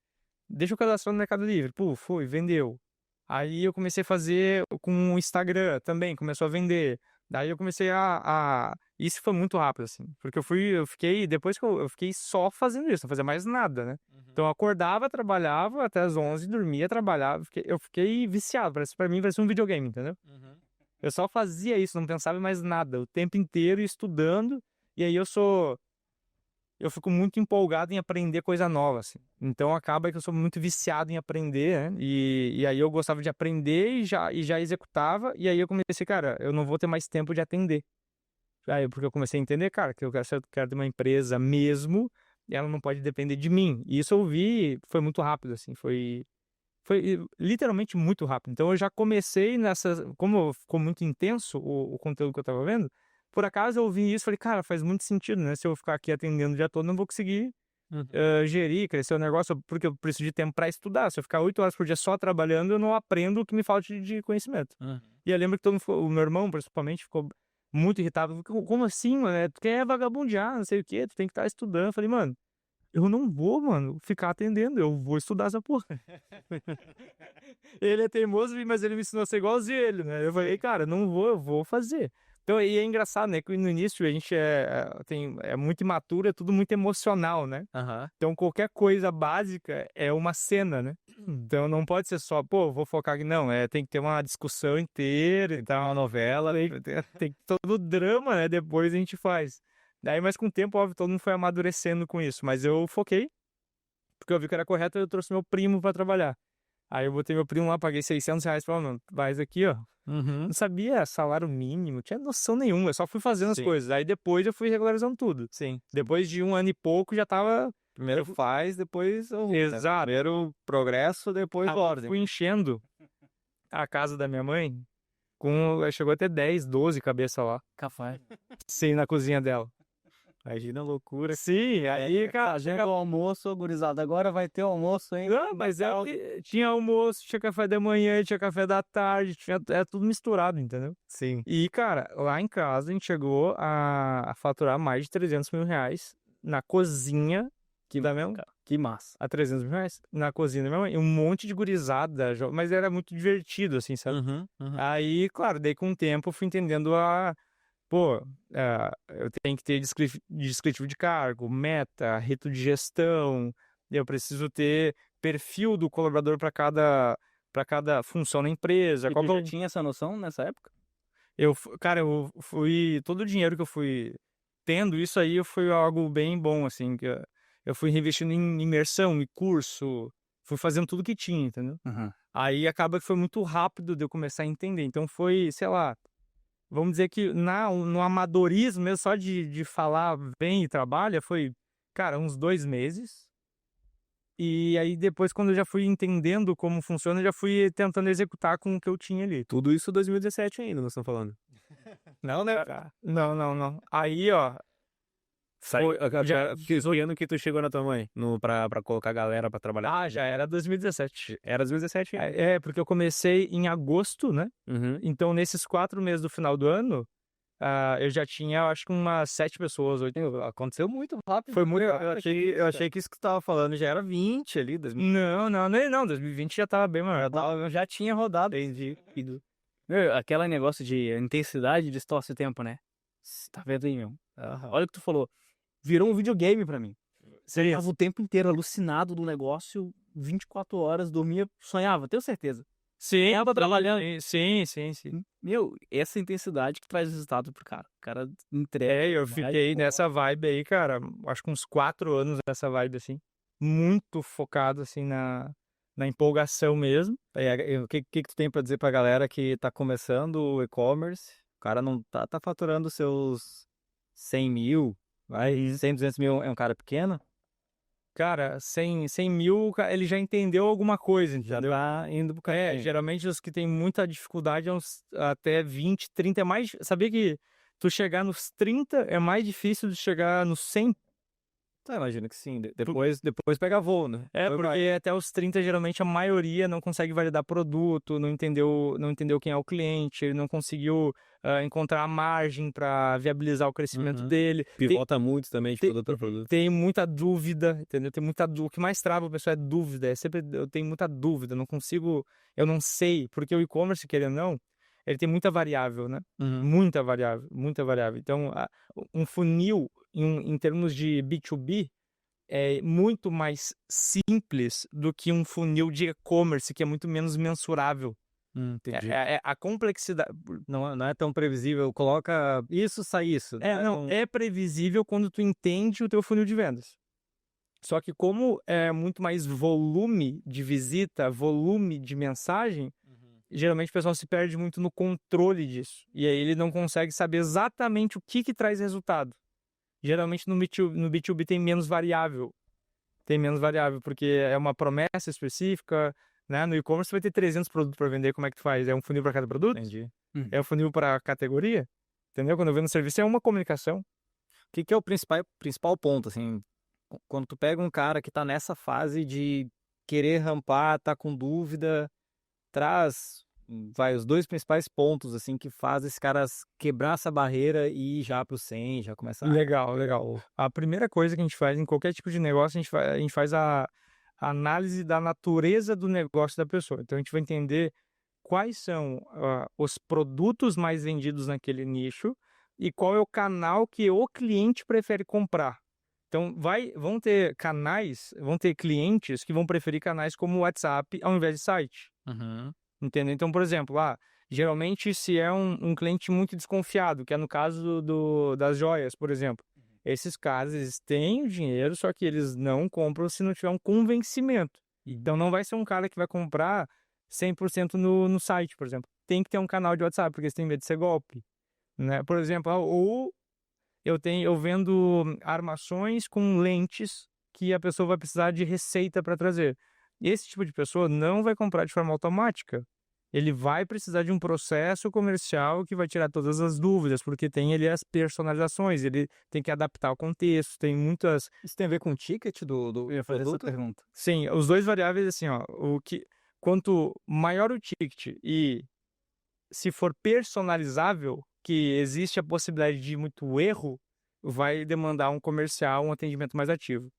[SPEAKER 1] deixa eu cadastrar no Mercado Livre. Pô, foi, vendeu. Aí eu comecei a fazer com o Instagram também, começou a vender. Daí eu comecei Isso foi muito rápido, assim. Porque eu fiquei, depois que eu fiquei só fazendo isso, não fazia mais nada, né? Então eu acordava, trabalhava até as 11, dormia, trabalhava. Eu fiquei viciado, pra mim parecia um videogame, entendeu? Eu só fazia isso, não pensava em mais nada, o tempo inteiro estudando. E aí eu fico muito empolgado em aprender coisa nova, assim. Então acaba que eu sou muito viciado em aprender, né? E aí eu gostava de aprender e já executava. E aí eu comecei, cara, eu não vou ter mais tempo de atender. Aí, porque eu comecei a entender, cara, que eu quero ter uma empresa mesmo, e ela não pode depender de mim. E isso eu vi, foi muito rápido, assim, foi literalmente muito rápido. Então eu já comecei como ficou muito intenso o conteúdo que eu tava vendo, por acaso eu ouvi isso e falei, cara, faz muito sentido, né? Se eu ficar aqui atendendo o dia todo, não vou conseguir gerir, crescer o negócio, porque eu preciso de tempo para estudar. Se eu ficar 8 horas por dia só trabalhando, eu não aprendo o que me falta de conhecimento. E eu lembro que o meu irmão, principalmente, ficou muito irritado. Como assim, mano? Tu quer vagabundear, não sei o quê, tu tem que estar estudando. Eu falei, mano, eu não vou, mano, ficar atendendo, eu vou estudar essa porra. Ele é teimoso, mas ele me ensinou a ser igualzinho ele, né? Eu falei, cara, não vou, eu vou fazer. Então, e é engraçado, né? Que no início a gente é muito imaturo, é tudo muito emocional, né? Então, qualquer coisa básica é uma cena, né? Então, não pode ser só, pô, vou focar aqui. Não, tem que ter uma discussão inteira, então, uma novela, tem todo o drama, né? Depois a gente faz. Daí, mas com o tempo, óbvio, todo mundo foi amadurecendo com isso. Mas eu foquei, porque eu vi que era correto, eu trouxe meu primo pra trabalhar. Aí eu botei meu primo lá, paguei R$600 pra mano, faz aqui, ó. Não sabia salário mínimo, não tinha noção nenhuma, eu só fui fazendo as coisas. Aí depois eu fui regularizando tudo.
[SPEAKER 2] Sim.
[SPEAKER 1] Depois de 1 ano e pouco já tava...
[SPEAKER 2] Primeiro faz, depois...
[SPEAKER 1] Exato.
[SPEAKER 2] Primeiro progresso, depois ordem.
[SPEAKER 1] Fui enchendo a casa da minha mãe chegou a ter 10, 12 cabeças lá.
[SPEAKER 4] Café.
[SPEAKER 1] Sim, na cozinha dela.
[SPEAKER 2] Imagina a loucura.
[SPEAKER 1] Sim, aí, cara...
[SPEAKER 4] Chega o almoço, gurizada. Agora vai ter almoço, hein?
[SPEAKER 1] Não, mas tinha almoço, tinha café da manhã, tinha café da tarde, é tudo misturado, entendeu?
[SPEAKER 2] Sim.
[SPEAKER 1] E, cara, lá em casa a gente chegou a faturar mais de R$300 mil na cozinha da minha mãe.
[SPEAKER 4] Que massa.
[SPEAKER 1] A R$300 mil na cozinha da minha mãe. E um monte de gurizada, mas era muito divertido, assim, sabe? Aí, claro, daí com o tempo eu fui entendendo eu tenho que ter descritivo de cargo, meta, rito de gestão, eu preciso ter perfil do colaborador para cada função na empresa.
[SPEAKER 4] E tu já tinha essa noção nessa época?
[SPEAKER 1] Eu fui... Todo o dinheiro que eu fui tendo, isso aí foi algo bem bom, assim, que eu fui reinvestindo em imersão, em curso, fui fazendo tudo que tinha, entendeu? Aí acaba que foi muito rápido de eu começar a entender. Então foi, sei lá, vamos dizer que no amadorismo mesmo, só de falar bem e trabalha, foi, cara, uns 2 meses. E aí depois, quando eu já fui entendendo como funciona, eu já fui tentando executar com o que eu tinha ali.
[SPEAKER 3] Tudo isso 2017 ainda, nós estamos falando.
[SPEAKER 1] Não, né? Não. Aí, ó...
[SPEAKER 3] Que ano que tu chegou na tua mãe? Pra colocar a galera pra trabalhar?
[SPEAKER 1] já era 2017.
[SPEAKER 3] Era 2017 ainda.
[SPEAKER 1] Porque eu comecei em agosto, né? Então, nesses 4 meses do final do ano, eu já tinha, acho que umas 7 pessoas, 8.
[SPEAKER 2] Aconteceu muito rápido.
[SPEAKER 1] Foi muito
[SPEAKER 2] Eu achei que isso que tu tava falando já era 20 ali.
[SPEAKER 1] Não, 2020 já tava bem maior.
[SPEAKER 2] Eu já tinha rodado.
[SPEAKER 4] Entendi. Aquele negócio de intensidade distorce o tempo, né? Tá vendo aí, meu? Olha o que tu falou. Virou um videogame pra mim. Eu tava o tempo inteiro alucinado do negócio, 24 horas, dormia, sonhava, tenho certeza.
[SPEAKER 1] Sim,
[SPEAKER 4] Ela trabalhando.
[SPEAKER 1] sim.
[SPEAKER 4] Meu, essa intensidade que traz resultado pro cara. O cara entrega.
[SPEAKER 1] Eu
[SPEAKER 4] vai,
[SPEAKER 1] fiquei
[SPEAKER 4] pô.
[SPEAKER 1] nessa vibe aí, cara, acho que uns 4 anos nessa vibe, assim, muito focado, assim, na empolgação mesmo.
[SPEAKER 2] O que tu tem pra dizer pra galera que tá começando o e-commerce? O cara não tá faturando seus 100 mil, vai, 100, 200 mil é um cara pequeno?
[SPEAKER 1] Cara, 100 mil, ele já entendeu alguma coisa,
[SPEAKER 2] Já
[SPEAKER 1] entendeu?
[SPEAKER 2] tá indo pro caminho.
[SPEAKER 1] Geralmente os que têm muita dificuldade é uns até 20, 30, é mais... Sabia que tu chegar nos 30 é mais difícil de chegar nos 100?
[SPEAKER 2] Tá, imagino que sim. Depois pega voo, né? Depois vai.
[SPEAKER 1] Porque até os 30, geralmente, a maioria não consegue validar produto, não entendeu quem é o cliente, ele não conseguiu encontrar a margem para viabilizar o crescimento dele.
[SPEAKER 3] Pivota muito também de
[SPEAKER 1] tem-
[SPEAKER 3] produto para produto.
[SPEAKER 1] Tem muita dúvida, entendeu? Tem muita dúvida. O que mais trava a pessoa é dúvida. Eu tenho muita dúvida, eu não sei, porque o e-commerce, querendo ou não, ele tem muita variável, né? Muita variável. Então, um funil, em termos de B2B, é muito mais simples do que um funil de e-commerce, que é muito menos mensurável.
[SPEAKER 2] Entendi.
[SPEAKER 1] A complexidade...
[SPEAKER 2] Não é tão previsível. Coloca isso, sai isso.
[SPEAKER 1] É previsível quando tu entende o teu funil de vendas. Só que como é muito mais volume de visita, volume de mensagem, geralmente o pessoal se perde muito no controle disso. E aí ele não consegue saber exatamente o que traz resultado. Geralmente no B2B tem menos variável. Porque é uma promessa específica, né? No e-commerce você vai ter 300 produtos para vender, como é que tu faz? É um funil para cada produto?
[SPEAKER 2] Entendi.
[SPEAKER 1] É um funil para categoria? Entendeu? Quando eu vendo serviço é uma comunicação.
[SPEAKER 2] O que é o principal ponto, assim, quando tu pega um cara que tá nessa fase de querer rampar, tá com dúvida, traz, os dois principais pontos, assim, que faz esse cara quebrar essa barreira e ir já pro 100, já começar...
[SPEAKER 1] Legal. A primeira coisa que a gente faz em qualquer tipo de negócio, a gente faz a análise da natureza do negócio da pessoa. Então a gente vai entender quais são os produtos mais vendidos naquele nicho e qual é o canal que o cliente prefere comprar. Então vão ter clientes que vão preferir canais como o WhatsApp ao invés de site. Entendeu? Então, por exemplo, geralmente se é um cliente muito desconfiado, que é no caso das joias, por exemplo. Esses caras, eles têm o dinheiro, só que eles não compram se não tiver um convencimento. Então, não vai ser um cara que vai comprar 100% no site, por exemplo. Tem que ter um canal de WhatsApp, porque eles têm medo de ser golpe, né? Por exemplo, ou eu vendo armações com lentes que a pessoa vai precisar de receita para trazer. Esse tipo de pessoa não vai comprar de forma automática. Ele vai precisar de um processo comercial que vai tirar todas as dúvidas, porque tem ali as personalizações, ele tem que adaptar o contexto, tem muitas...
[SPEAKER 2] Isso tem a ver com o ticket do
[SPEAKER 4] Eu ia fazer essa
[SPEAKER 2] produto?
[SPEAKER 4] pergunta.
[SPEAKER 1] Sim, os dois variáveis, assim, quanto maior o ticket e se for personalizável, que existe a possibilidade de muito erro, vai demandar um comercial, um atendimento mais ativo.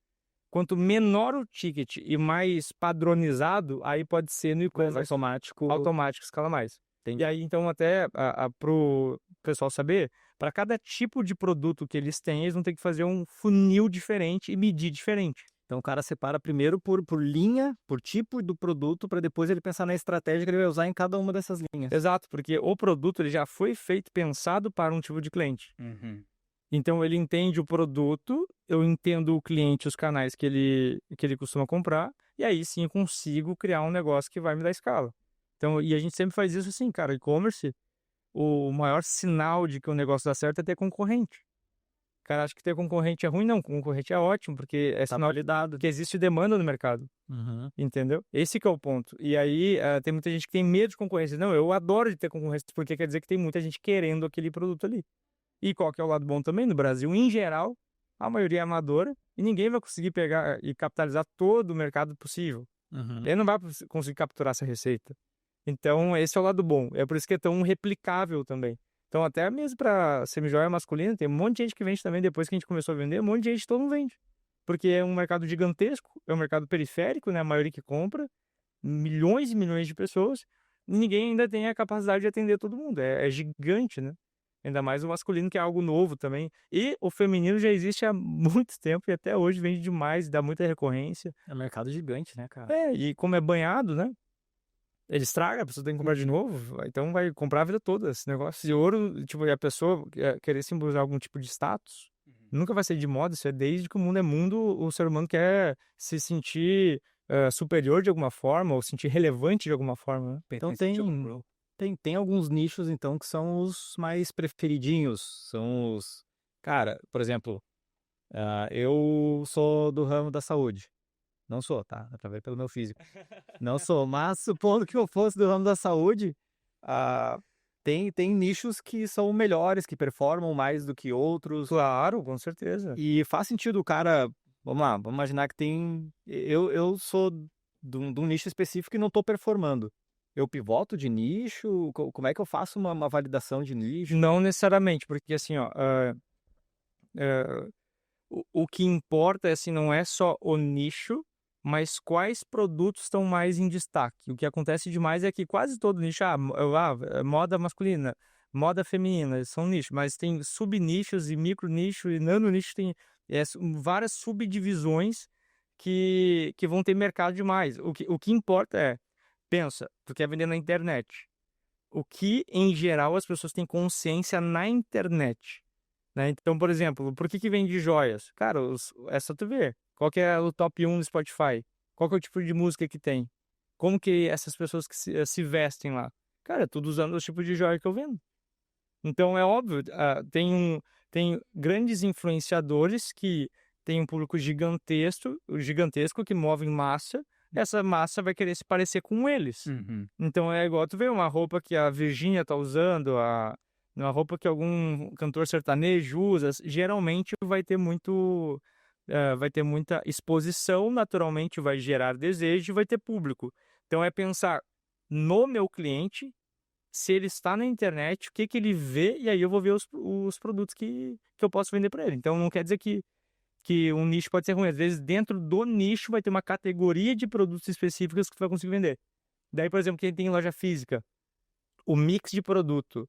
[SPEAKER 1] Quanto menor o ticket e mais padronizado, aí pode ser no e-commerce automático, escala mais.
[SPEAKER 2] Entendi.
[SPEAKER 1] E aí, então, até para o pessoal saber, para cada tipo de produto que eles têm, eles vão ter que fazer um funil diferente e medir diferente.
[SPEAKER 2] Então o cara separa primeiro por linha, por tipo do produto, para depois ele pensar na estratégia que ele vai usar em cada uma dessas linhas.
[SPEAKER 1] Exato, porque o produto ele já foi pensado para um tipo de cliente. Então ele entende o produto, eu entendo o cliente, os canais que ele costuma comprar, e aí sim eu consigo criar um negócio que vai me dar escala. Então, e a gente sempre faz isso assim, cara, e-commerce, o maior sinal de que o negócio dá certo é ter concorrente. O cara acha que ter concorrente é ruim, não, concorrente é ótimo, porque é sinal
[SPEAKER 2] validado.
[SPEAKER 1] que existe demanda no mercado. Entendeu? Esse que é o ponto. E aí tem muita gente que tem medo de concorrência. Não, eu adoro de ter concorrência, porque quer dizer que tem muita gente querendo aquele produto ali. E qual que é o lado bom também? No Brasil, em geral, a maioria é amadora e ninguém vai conseguir pegar e capitalizar todo o mercado possível. Ele não vai conseguir capturar essa receita. Então, esse é o lado bom. É por isso que é tão replicável também. Então, até mesmo para semijoia masculina, tem um monte de gente que vende também. Depois que a gente começou a vender, um monte de gente todo mundo vende. Porque é um mercado gigantesco, é um mercado periférico, né? A maioria que compra, milhões e milhões de pessoas, e ninguém ainda tem a capacidade de atender todo mundo. É gigante, né? Ainda mais o masculino, que é algo novo também. E o feminino já existe há muito tempo e até hoje vende demais, dá muita recorrência.
[SPEAKER 2] É um mercado gigante, né, cara?
[SPEAKER 1] E como é banhado, né? Ele estraga, a pessoa tem que comprar de novo, então vai comprar a vida toda esse negócio. E ouro, tipo, e a pessoa querer simbolizar algum tipo de status, nunca vai ser de moda, isso é desde que o mundo é mundo, o ser humano quer se sentir superior de alguma forma, ou sentir relevante de alguma forma, né?
[SPEAKER 2] Então tem alguns nichos, então, que são os mais preferidinhos. São os... Cara, por exemplo, eu sou do ramo da saúde. Não sou, tá? Dá pra ver pelo meu físico. Não sou, mas supondo que eu fosse do ramo da saúde, tem nichos que são melhores, que performam mais do que outros.
[SPEAKER 1] Claro, com certeza.
[SPEAKER 2] E faz sentido o cara... Vamos lá, vamos imaginar que tem... Eu sou de um nicho específico e não tô performando. Eu pivoto de nicho? Como é que eu faço uma validação de nicho?
[SPEAKER 1] Não necessariamente, porque assim, ó, o que importa é assim, não é só o nicho, mas quais produtos estão mais em destaque. O que acontece demais é que quase todo nicho, moda masculina, moda feminina, são nichos, mas tem subnichos e micronichos e nanonichos, tem várias subdivisões que vão ter mercado demais. O que importa é, pensa, tu quer vender na internet. O que, em geral, as pessoas têm consciência na internet, né? Então, por exemplo, por que vende joias? Cara, é só tu ver. Qual que é o top 1 do Spotify? Qual que é o tipo de música que tem? Como que essas pessoas que se vestem lá? Cara, tudo usando os tipos de joia que eu vendo. Então, é óbvio, tem grandes influenciadores que têm um público gigantesco que movem massa. Essa massa vai querer se parecer com eles. Então é igual tu vê uma roupa que a Virgínia tá usando, uma roupa que algum cantor sertanejo usa, geralmente vai ter muita exposição, naturalmente vai gerar desejo e vai ter público. Então é pensar no meu cliente, se ele está na internet, o que ele vê, e aí eu vou ver os produtos que eu posso vender para ele. Então não quer dizer que um nicho pode ser ruim. Às vezes, dentro do nicho, vai ter uma categoria de produtos específicos que tu vai conseguir vender. Daí, por exemplo, quem tem loja física, o mix de produto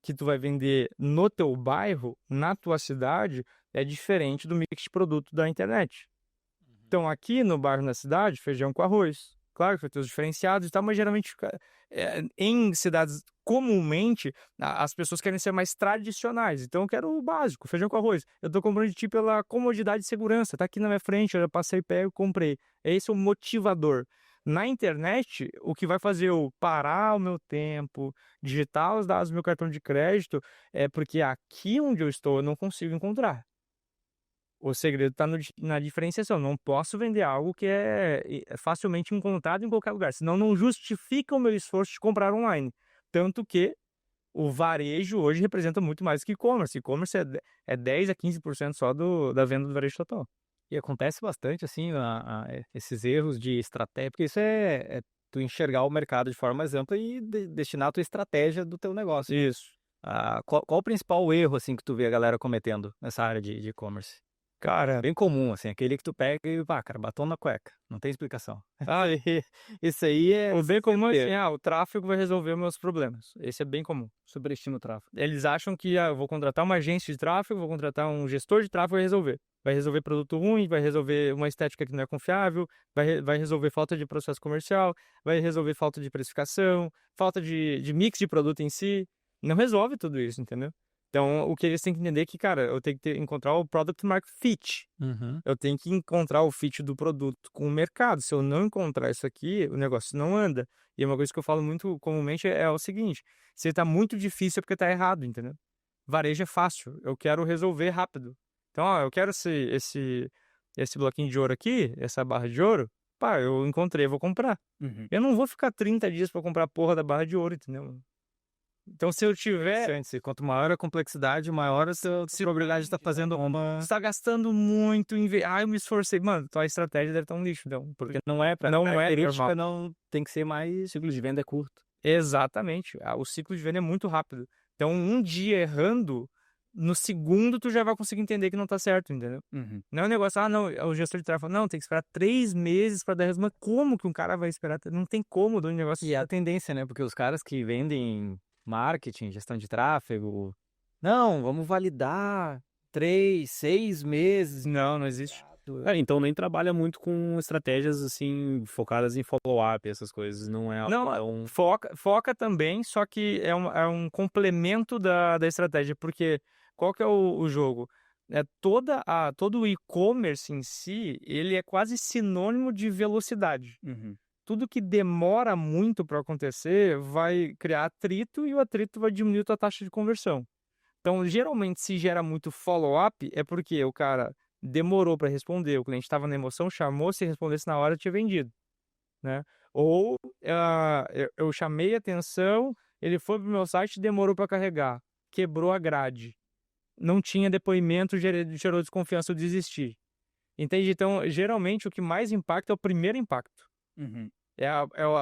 [SPEAKER 1] que tu vai vender no teu bairro, na tua cidade, é diferente do mix de produto da internet. Então, aqui no bairro, na cidade, feijão com arroz. Claro que vai ter os diferenciados e tal, mas geralmente em cidades, comumente, as pessoas querem ser mais tradicionais. Então, eu quero o básico, feijão com arroz. Eu tô comprando de ti pela comodidade e segurança. Tá aqui na minha frente, eu já passei, pego, comprei. Esse é o motivador. Na internet, o que vai fazer eu parar o meu tempo, digitar os dados do meu cartão de crédito, é porque aqui onde eu estou eu não consigo encontrar. O segredo está na diferenciação. Não posso vender algo que é facilmente encontrado em qualquer lugar, senão não justifica o meu esforço de comprar online. Tanto que o varejo hoje representa muito mais que e-commerce. E-commerce é 10 a 15% só da venda do varejo total.
[SPEAKER 2] E acontece bastante, assim, esses erros de estratégia, porque isso é tu enxergar o mercado de forma mais ampla e destinar a tua estratégia do teu negócio.
[SPEAKER 1] Isso.
[SPEAKER 2] Qual o principal erro, assim, que tu vê a galera cometendo nessa área de e-commerce?
[SPEAKER 1] Cara,
[SPEAKER 2] Bem comum, assim, aquele que tu pega e, cara, batom na cueca. Não tem explicação. Isso aí é...
[SPEAKER 1] o bem comum é assim, o tráfego vai resolver meus problemas. Esse é bem comum.
[SPEAKER 2] Sobreestima o tráfego.
[SPEAKER 1] Eles acham que eu vou contratar uma agência de tráfego, vou contratar um gestor de tráfego e vai resolver. Vai resolver produto ruim, vai resolver uma estética que não é confiável, vai resolver falta de processo comercial, vai resolver falta de precificação, falta de mix de produto em si. Não resolve tudo isso, entendeu? Então, o que eles têm que entender é que, cara, eu tenho que encontrar o Product Market Fit. Eu tenho que encontrar o fit do produto com o mercado. Se eu não encontrar isso aqui, o negócio não anda. E uma coisa que eu falo muito comumente é o seguinte: se está muito difícil é porque está errado, entendeu? Varejo é fácil, eu quero resolver rápido. Então, eu quero esse bloquinho de ouro aqui, essa barra de ouro, eu encontrei, eu vou comprar. Eu não vou ficar 30 dias para comprar a porra da barra de ouro, entendeu? Então, se eu tiver...
[SPEAKER 2] Quanto maior a complexidade, maior a sua probabilidade de estar fazendo uma...
[SPEAKER 1] Você está gastando muito eu me esforcei. Mano, tua estratégia deve estar um lixo, então.
[SPEAKER 2] Porque não é
[SPEAKER 1] normal.
[SPEAKER 2] Não tem que ser mais... O ciclo de venda é curto.
[SPEAKER 1] Exatamente. O ciclo de venda é muito rápido. Então, um dia errando, no segundo tu já vai conseguir entender que não tá certo, entendeu? Não é um negócio, não, o gestor de tráfego, não, tem que esperar 3 meses para dar resultado. Como que um cara vai esperar? Não tem como do negócio.
[SPEAKER 2] E é a tendência, né? Porque os caras que vendem marketing, gestão de tráfego, não, vamos validar 3, 6 meses.
[SPEAKER 1] Não existe.
[SPEAKER 3] Cara, então nem trabalha muito com estratégias, assim, focadas em follow-up, essas coisas. Não é algo
[SPEAKER 1] Não,
[SPEAKER 3] tão...
[SPEAKER 1] foca também, só que é um complemento da estratégia, porque qual que é o jogo? Todo o e-commerce em si, ele é quase sinônimo de velocidade.
[SPEAKER 4] Uhum.
[SPEAKER 1] Tudo que demora muito para acontecer vai criar atrito e o atrito vai diminuir a tua taxa de conversão. Então, geralmente, se gera muito follow-up, é porque o cara demorou para responder, o cliente estava na emoção, chamou, se respondesse na hora, tinha vendido, né? Ou eu chamei a atenção, ele foi pro meu site e demorou para carregar, quebrou a grade, não tinha depoimento, gerou desconfiança, eu desisti. Entende? Então, geralmente, o que mais impacta é o primeiro impacto.
[SPEAKER 4] Uhum.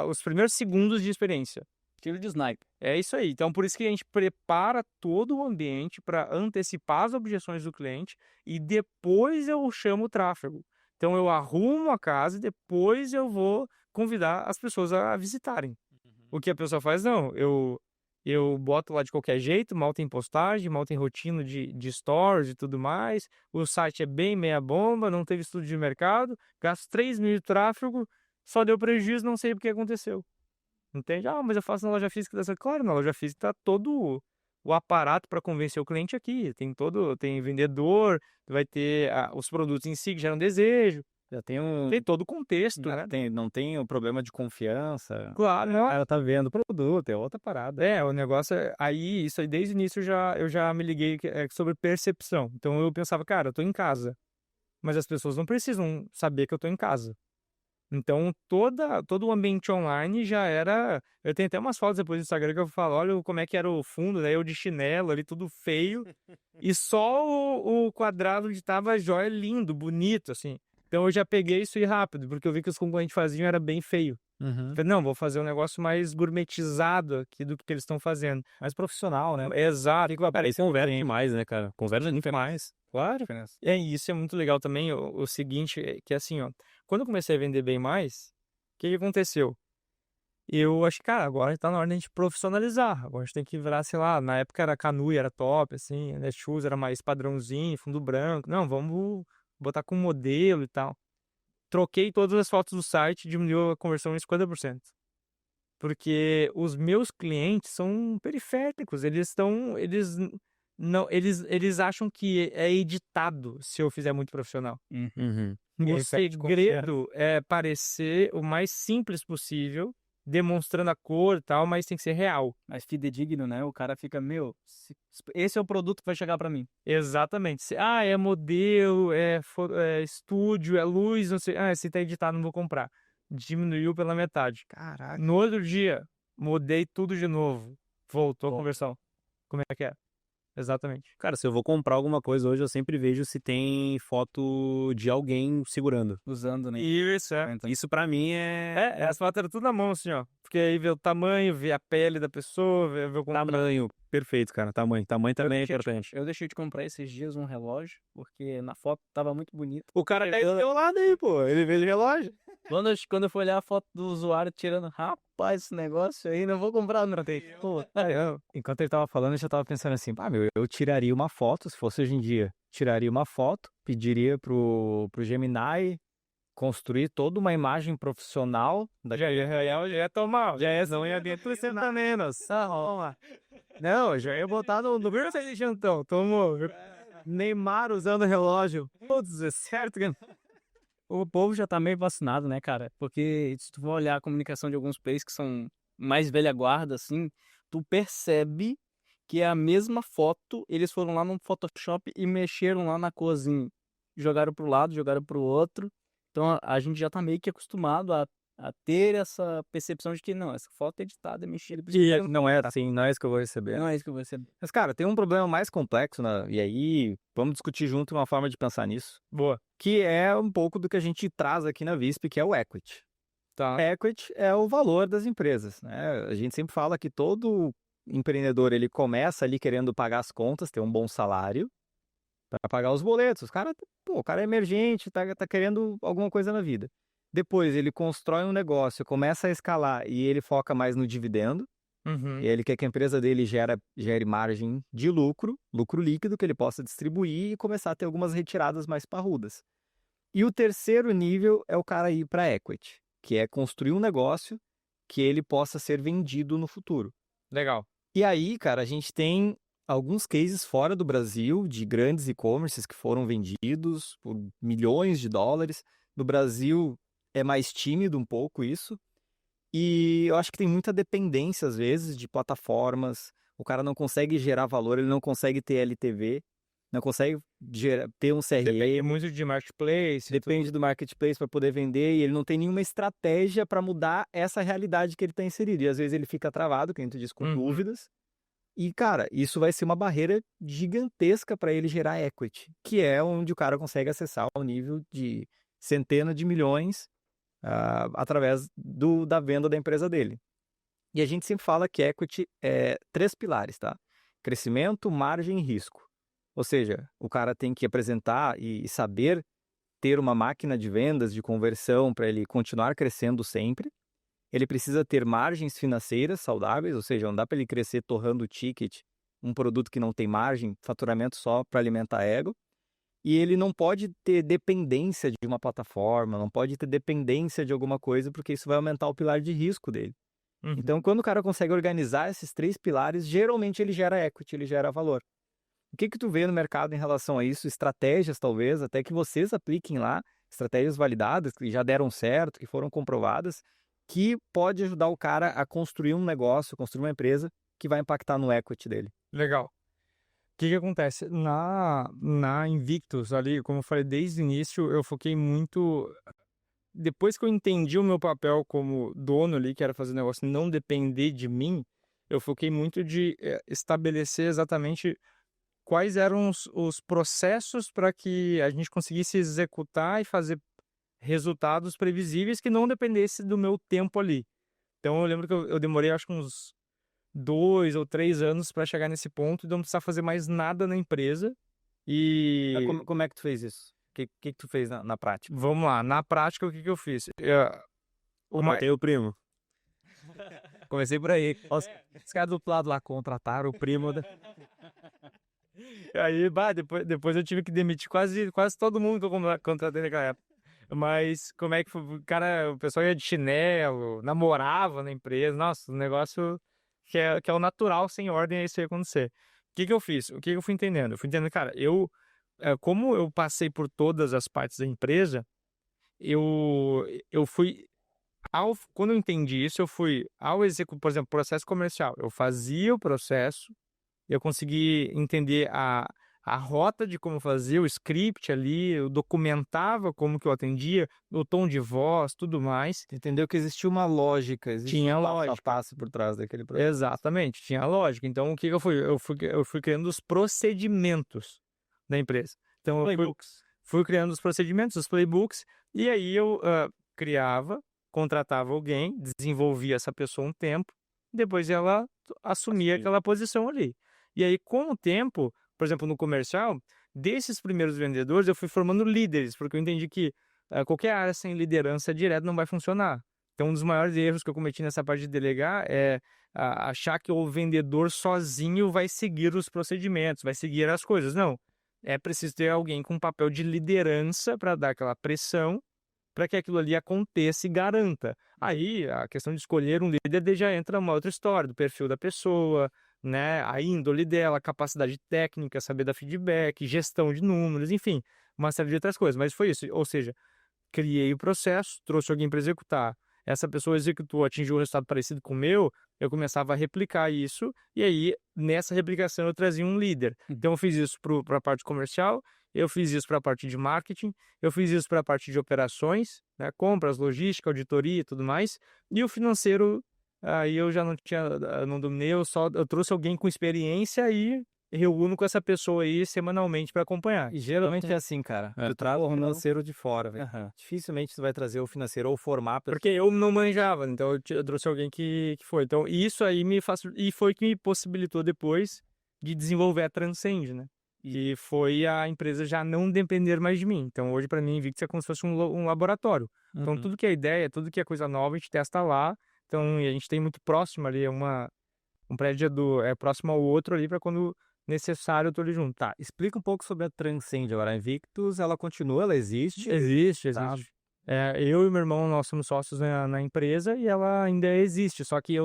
[SPEAKER 1] Os primeiros segundos de experiência.
[SPEAKER 4] Tiro de sniper.
[SPEAKER 1] É isso aí. Então, por isso que a gente prepara todo o ambiente para antecipar as objeções do cliente e depois eu chamo o tráfego. Então, eu arrumo a casa e depois eu vou convidar as pessoas a visitarem. O que a pessoa faz, não. Eu boto lá de qualquer jeito, mal tem postagem, mal tem rotina de stories e tudo mais. O site é bem meia bomba, não teve estudo de mercado, gasto 3 mil de tráfego, só deu prejuízo, não sei o que aconteceu. Entende? Ah, mas eu faço na loja física dessa. Claro, na loja física tá todo o aparato para convencer o cliente aqui. Tem vendedor, vai ter os produtos em si que geram desejo.
[SPEAKER 2] Já tem
[SPEAKER 1] Tem todo o contexto, né?
[SPEAKER 2] não tem o problema de confiança.
[SPEAKER 1] Claro,
[SPEAKER 2] O cara tá vendo o produto, é outra parada.
[SPEAKER 1] o negócio aí, isso aí desde o início eu já me liguei sobre percepção. Então eu pensava, cara, eu tô em casa, mas as pessoas não precisam saber que eu tô em casa. Então, todo o ambiente online já era... Eu tenho até umas fotos depois do Instagram que eu falo, olha como é que era o fundo, né? Eu de chinelo ali, tudo feio. E só o quadrado onde tava a joia lindo, bonito, assim. Então, eu já peguei isso aí rápido, porque eu vi que os concorrentes faziam era bem feio. Falei, não, vou fazer um negócio mais gourmetizado aqui do que eles estão fazendo.
[SPEAKER 2] Mais profissional, né?
[SPEAKER 1] Exato.
[SPEAKER 3] Cara, isso conversa demais, né, cara? Conversa demais.
[SPEAKER 1] Claro. Isso é muito legal também. O seguinte, que é assim, ó. Quando eu comecei a vender bem mais, o que aconteceu? Eu acho que, cara, agora tá na hora de a gente profissionalizar. Agora a gente tem que virar, sei lá, na época era Canui, era top, assim, Netshoes era mais padrãozinho, fundo branco. Não, vamos botar com modelo e tal. Troquei todas as fotos do site, diminuiu a conversão em 50%. Porque os meus clientes são periféricos, eles acham que é editado se eu fizer muito profissional.
[SPEAKER 3] Uhum.
[SPEAKER 1] O segredo é parecer o mais simples possível, demonstrando a cor e tal, mas tem que ser real.
[SPEAKER 4] Mais fidedigno, né? O cara fica, esse é o produto que vai chegar pra mim.
[SPEAKER 1] Exatamente. É modelo, é estúdio, é luz, não sei. Esse tá editado, não vou comprar. Diminuiu pela metade.
[SPEAKER 2] Caraca.
[SPEAKER 1] No outro dia, mudei tudo de novo. Voltou a conversão. Como é que é? Exatamente.
[SPEAKER 3] Cara, se eu vou comprar alguma coisa hoje, eu sempre vejo se tem foto de alguém segurando.
[SPEAKER 4] Usando, né?
[SPEAKER 1] Isso,
[SPEAKER 3] Isso pra mim é...
[SPEAKER 1] As fotos eram tudo na mão, assim, ó. Porque aí vê o tamanho, vê a pele da pessoa, vê o
[SPEAKER 3] Tamanho. Perfeito, cara. Tamanho também é importante.
[SPEAKER 4] Eu deixei de comprar esses dias um relógio, porque na foto tava muito bonito.
[SPEAKER 3] O cara é do teu lado aí, pô. Ele vê o relógio.
[SPEAKER 4] Quando eu fui olhar a foto do usuário tirando, rapaz, esse negócio aí, não vou comprar, não tem. Pô,
[SPEAKER 2] Enquanto ele tava falando, eu já tava pensando assim, eu tiraria uma foto, se fosse hoje em dia, tiraria uma foto, pediria pro Gemini construir toda uma imagem profissional.
[SPEAKER 1] Já ia tomar. Não ia dentro de menos.
[SPEAKER 2] Não, já ia botar no
[SPEAKER 1] Viu esse jantão? Tomou.
[SPEAKER 2] Neymar usando relógio.
[SPEAKER 1] Putz, é certo que...
[SPEAKER 4] o povo já tá meio vacinado, né, cara? Porque se tu for olhar a comunicação de alguns países que são mais velha guarda, assim, tu percebe que é a mesma foto, eles foram lá no Photoshop e mexeram lá na corzinha. Jogaram pro lado, jogaram pro outro. Então a gente já tá meio que acostumado a ter essa percepção de que não, essa foto é editada, é mexida.
[SPEAKER 2] E não é assim, não é isso que eu vou receber.
[SPEAKER 4] Não é isso que eu vou receber.
[SPEAKER 2] Mas, cara, tem um problema mais complexo, e aí vamos discutir junto uma forma de pensar nisso.
[SPEAKER 1] Boa.
[SPEAKER 2] Que é um pouco do que a gente traz aqui na Visp, que é o equity.
[SPEAKER 1] Tá.
[SPEAKER 2] Equity é o valor das empresas, né? A gente sempre fala que todo empreendedor, ele começa ali querendo pagar as contas, ter um bom salário, para pagar os boletos. O cara é emergente, tá querendo alguma coisa na vida. Depois ele constrói um negócio, começa a escalar e ele foca mais no dividendo.
[SPEAKER 1] Uhum.
[SPEAKER 2] E ele quer que a empresa dele gere margem de lucro líquido, que ele possa distribuir e começar a ter algumas retiradas mais parrudas. E o terceiro nível é o cara ir para equity, que é construir um negócio que ele possa ser vendido no futuro.
[SPEAKER 1] Legal.
[SPEAKER 2] E aí, cara, a gente tem alguns cases fora do Brasil de grandes e-commerces que foram vendidos por milhões de dólares. No Brasil é mais tímido um pouco isso. E eu acho que tem muita dependência, às vezes, de plataformas. O cara não consegue gerar valor, ele não consegue ter LTV, não consegue ter um CRM.
[SPEAKER 1] Depende muito de marketplace.
[SPEAKER 2] Depende do marketplace para poder vender e ele não tem nenhuma estratégia para mudar essa realidade que ele está inserido. E às vezes ele fica travado, que a gente diz, com dúvidas. E, cara, isso vai ser uma barreira gigantesca para ele gerar equity, que é onde o cara consegue acessar o nível de centenas de milhões através da venda da empresa dele. E a gente sempre fala que equity é 3 pilares, tá? Crescimento, margem e risco. Ou seja, o cara tem que apresentar e saber ter uma máquina de vendas, de conversão, para ele continuar crescendo sempre. Ele precisa ter margens financeiras saudáveis, ou seja, não dá para ele crescer torrando o ticket, um produto que não tem margem, faturamento só para alimentar ego. E ele não pode ter dependência de uma plataforma, não pode ter dependência de alguma coisa, porque isso vai aumentar o pilar de risco dele. Então, quando o cara consegue organizar esses 3 pilares, geralmente ele gera equity, ele gera valor. O que tu vê no mercado em relação a isso? Estratégias, talvez, até que vocês apliquem lá, estratégias validadas, que já deram certo, que foram comprovadas, que pode ajudar o cara a construir um negócio, construir uma empresa que vai impactar no equity dele.
[SPEAKER 1] Legal. O que acontece? Na Invictus, ali, como eu falei desde o início, eu foquei muito... Depois que eu entendi o meu papel como dono ali, que era fazer o negócio não depender de mim, eu foquei muito de estabelecer exatamente quais eram os processos para que a gente conseguisse executar e fazer resultados previsíveis que não dependesse do meu tempo ali. Então eu lembro que eu demorei acho que uns 2 ou 3 anos para chegar nesse ponto de não precisar fazer mais nada na empresa. E
[SPEAKER 2] Como é que tu fez isso? O que tu fez na prática?
[SPEAKER 1] vamos lá, na prática o que eu fiz?
[SPEAKER 3] Matei o primo.
[SPEAKER 1] Comecei por aí. Os caras do lado lá contrataram o primo. Aí, depois eu tive que demitir quase todo mundo que eu contratei naquela época. Mas como é que foi? O pessoal ia de chinelo, namorava na empresa. Nossa, um negócio que é o natural, sem ordem, é isso aí acontecer. O que eu fiz? O que eu fui entendendo? Eu fui entendendo, cara, como eu passei por todas as partes da empresa, eu fui... Quando eu entendi isso, eu fui ao executar, por exemplo, processo comercial. Eu fazia o processo, eu consegui entender a rota de como fazia, o script ali, eu documentava como que eu atendia, o tom de voz, tudo mais.
[SPEAKER 2] Entendeu que existia uma lógica,
[SPEAKER 1] Tinha
[SPEAKER 2] um
[SPEAKER 1] lógica.
[SPEAKER 2] passo por trás daquele processo.
[SPEAKER 1] Exatamente, tinha lógica. Então, o que eu fui? Eu fui criando os procedimentos da empresa. Então, eu fui criando os procedimentos, os playbooks, e aí eu contratava alguém, desenvolvia essa pessoa um tempo, depois ela assumia aquela posição ali. E aí, com o tempo, por exemplo, no comercial, desses primeiros vendedores, eu fui formando líderes, porque eu entendi que qualquer área sem liderança direta não vai funcionar. Então, um dos maiores erros que eu cometi nessa parte de delegar é achar que o vendedor sozinho vai seguir os procedimentos, vai seguir as coisas. Não. É preciso ter alguém com papel de liderança para dar aquela pressão para que aquilo ali aconteça e garanta. Aí, a questão de escolher um líder já entra uma outra história, do perfil da pessoa, né, a índole dela, a capacidade técnica, saber dar feedback, gestão de números, enfim, uma série de outras coisas. Mas foi isso, ou seja, criei o processo, trouxe alguém para executar. Essa pessoa executou, atingiu um resultado parecido com o meu, eu começava a replicar isso, e aí, nessa replicação, eu trazia um líder. Então, eu fiz isso para a parte comercial, eu fiz isso para a parte de marketing, eu fiz isso para a parte de operações, né, compras, logística, auditoria e tudo mais, e o financeiro, aí eu já não dominei, eu trouxe alguém com experiência e reúno com essa pessoa aí semanalmente para acompanhar.
[SPEAKER 2] E geralmente é assim, cara. Tu traz o financeiro de fora, velho. Dificilmente tu vai trazer o financeiro ou formar a pessoa.
[SPEAKER 1] Porque eu não manjava, então eu trouxe alguém que foi. Então, isso aí e foi que me possibilitou depois de desenvolver a Transcend, né? E foi a empresa já não depender mais de mim. Então, hoje, para mim, Invictus é como se fosse um laboratório. Então, tudo que é ideia, tudo que é coisa nova, a gente testa lá. Então, e a gente tem muito próximo ali, um prédio é próximo ao outro ali, para quando
[SPEAKER 2] necessário, eu tô ali junto.
[SPEAKER 4] Tá, explica um pouco sobre a Transcend agora. A Invictus, ela continua, ela existe?
[SPEAKER 1] Existe.
[SPEAKER 4] Tá.
[SPEAKER 1] Eu e meu irmão, nós somos sócios na empresa e ela ainda existe, só que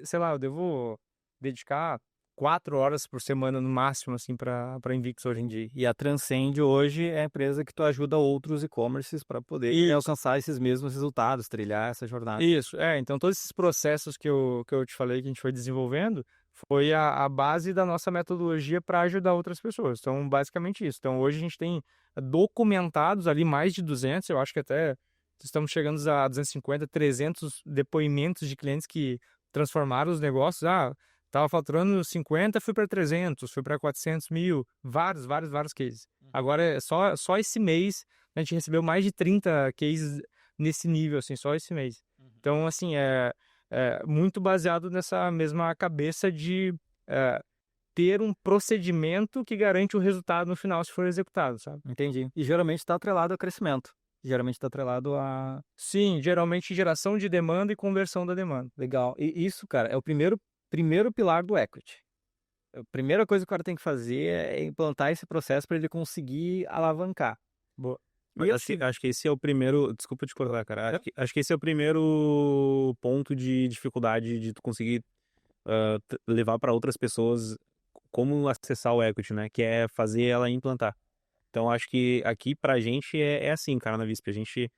[SPEAKER 1] sei lá, eu devo dedicar 4 horas por semana no máximo, assim, pra Invictus hoje em dia.
[SPEAKER 4] E a Transcend hoje é a empresa que tu ajuda outros e-commerces para poder
[SPEAKER 1] Isso.
[SPEAKER 4] alcançar esses mesmos resultados, trilhar essa jornada.
[SPEAKER 1] Isso, então todos esses processos que eu te falei que a gente foi desenvolvendo foi a base da nossa metodologia para ajudar outras pessoas. Então, basicamente isso. Então, hoje a gente tem documentados ali mais de 200, eu acho que até estamos chegando a 250, 300 depoimentos de clientes que transformaram os negócios. Estava faturando 50, fui para 300, fui para 400 mil, vários cases. Agora, só esse mês, a gente recebeu mais de 30 cases nesse nível, assim, só esse mês. Então, assim, é muito baseado nessa mesma cabeça de ter um procedimento que garante o resultado no final, se for executado, sabe?
[SPEAKER 4] Entendi. E geralmente está atrelado ao crescimento. Geralmente está atrelado a...
[SPEAKER 1] Sim, geralmente geração de demanda e conversão da demanda.
[SPEAKER 4] Legal. E isso, cara, é o primeiro pilar do equity. A primeira coisa que o cara tem que fazer é implantar esse processo para ele conseguir alavancar.
[SPEAKER 1] Boa.
[SPEAKER 3] Mas acho que esse é o primeiro... Desculpa te cortar, cara. Acho que esse é o primeiro ponto de dificuldade de tu conseguir levar para outras pessoas como acessar o equity, né? Que é fazer ela implantar. Então, acho que aqui pra gente é assim, cara, na Visp. A gente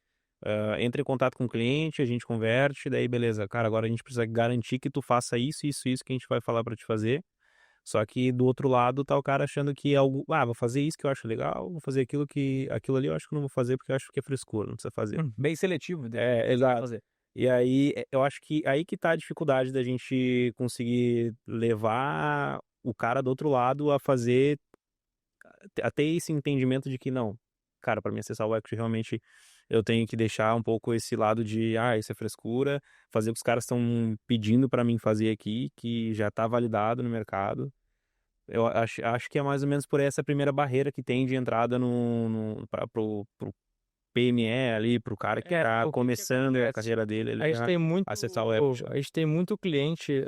[SPEAKER 3] entra em contato com o cliente, a gente converte, daí beleza. Cara, agora a gente precisa garantir que tu faça isso que a gente vai falar pra te fazer. Só que do outro lado tá o cara achando que é algo... vou fazer isso que eu acho legal, vou fazer aquilo ali eu acho que não vou fazer porque eu acho que é frescura, não precisa fazer.
[SPEAKER 4] Bem seletivo.
[SPEAKER 3] Exato.
[SPEAKER 4] Fazer.
[SPEAKER 3] E aí, eu acho que aí que tá a dificuldade da gente conseguir levar o cara do outro lado a fazer, a ter esse entendimento de que não, cara, para mim acessar o equity, realmente eu tenho que deixar um pouco esse lado de, isso é frescura, fazer o que os caras estão pedindo para mim fazer aqui, que já tá validado no mercado. Eu acho que é mais ou menos por essa primeira barreira que tem de entrada pro PME ali, pro cara que tá começando a carreira dele, ele acessar o equity.
[SPEAKER 1] A gente tem muito cliente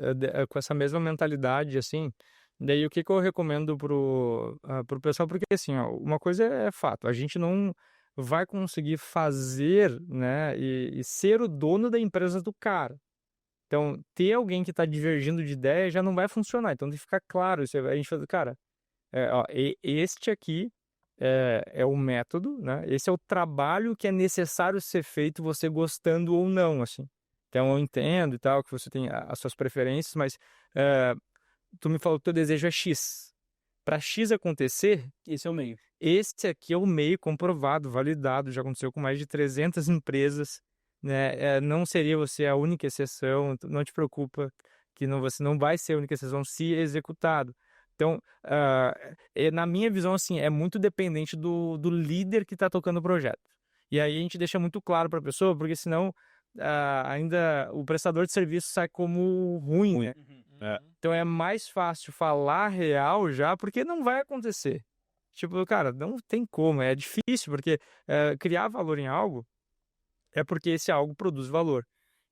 [SPEAKER 1] com essa mesma mentalidade, assim. Daí o que eu recomendo pro pessoal, porque assim, uma coisa é fato, a gente não vai conseguir fazer, né, e ser o dono da empresa do cara. Então, ter alguém que está divergindo de ideia já não vai funcionar. Então, tem que ficar claro. A gente fala, cara, este aqui é o método, né? Esse é o trabalho que é necessário ser feito, você gostando ou não, assim. Então, eu entendo e tal, que você tem as suas preferências, mas tu me falou que o teu desejo é X. Para X acontecer,
[SPEAKER 4] Esse é o meio.
[SPEAKER 1] esse aqui é o meio comprovado, validado, já aconteceu com mais de 300 empresas, né? Não seria você a única exceção, não te preocupa que você não vai ser a única exceção se executado. Então, na minha visão, assim, é muito dependente do líder que está tocando o projeto. E aí a gente deixa muito claro para a pessoa, porque senão ainda o prestador de serviço sai como ruim, né? Então é mais fácil falar real já, porque não vai acontecer. Tipo, cara, não tem como, é difícil, porque criar valor em algo é porque esse algo produz valor.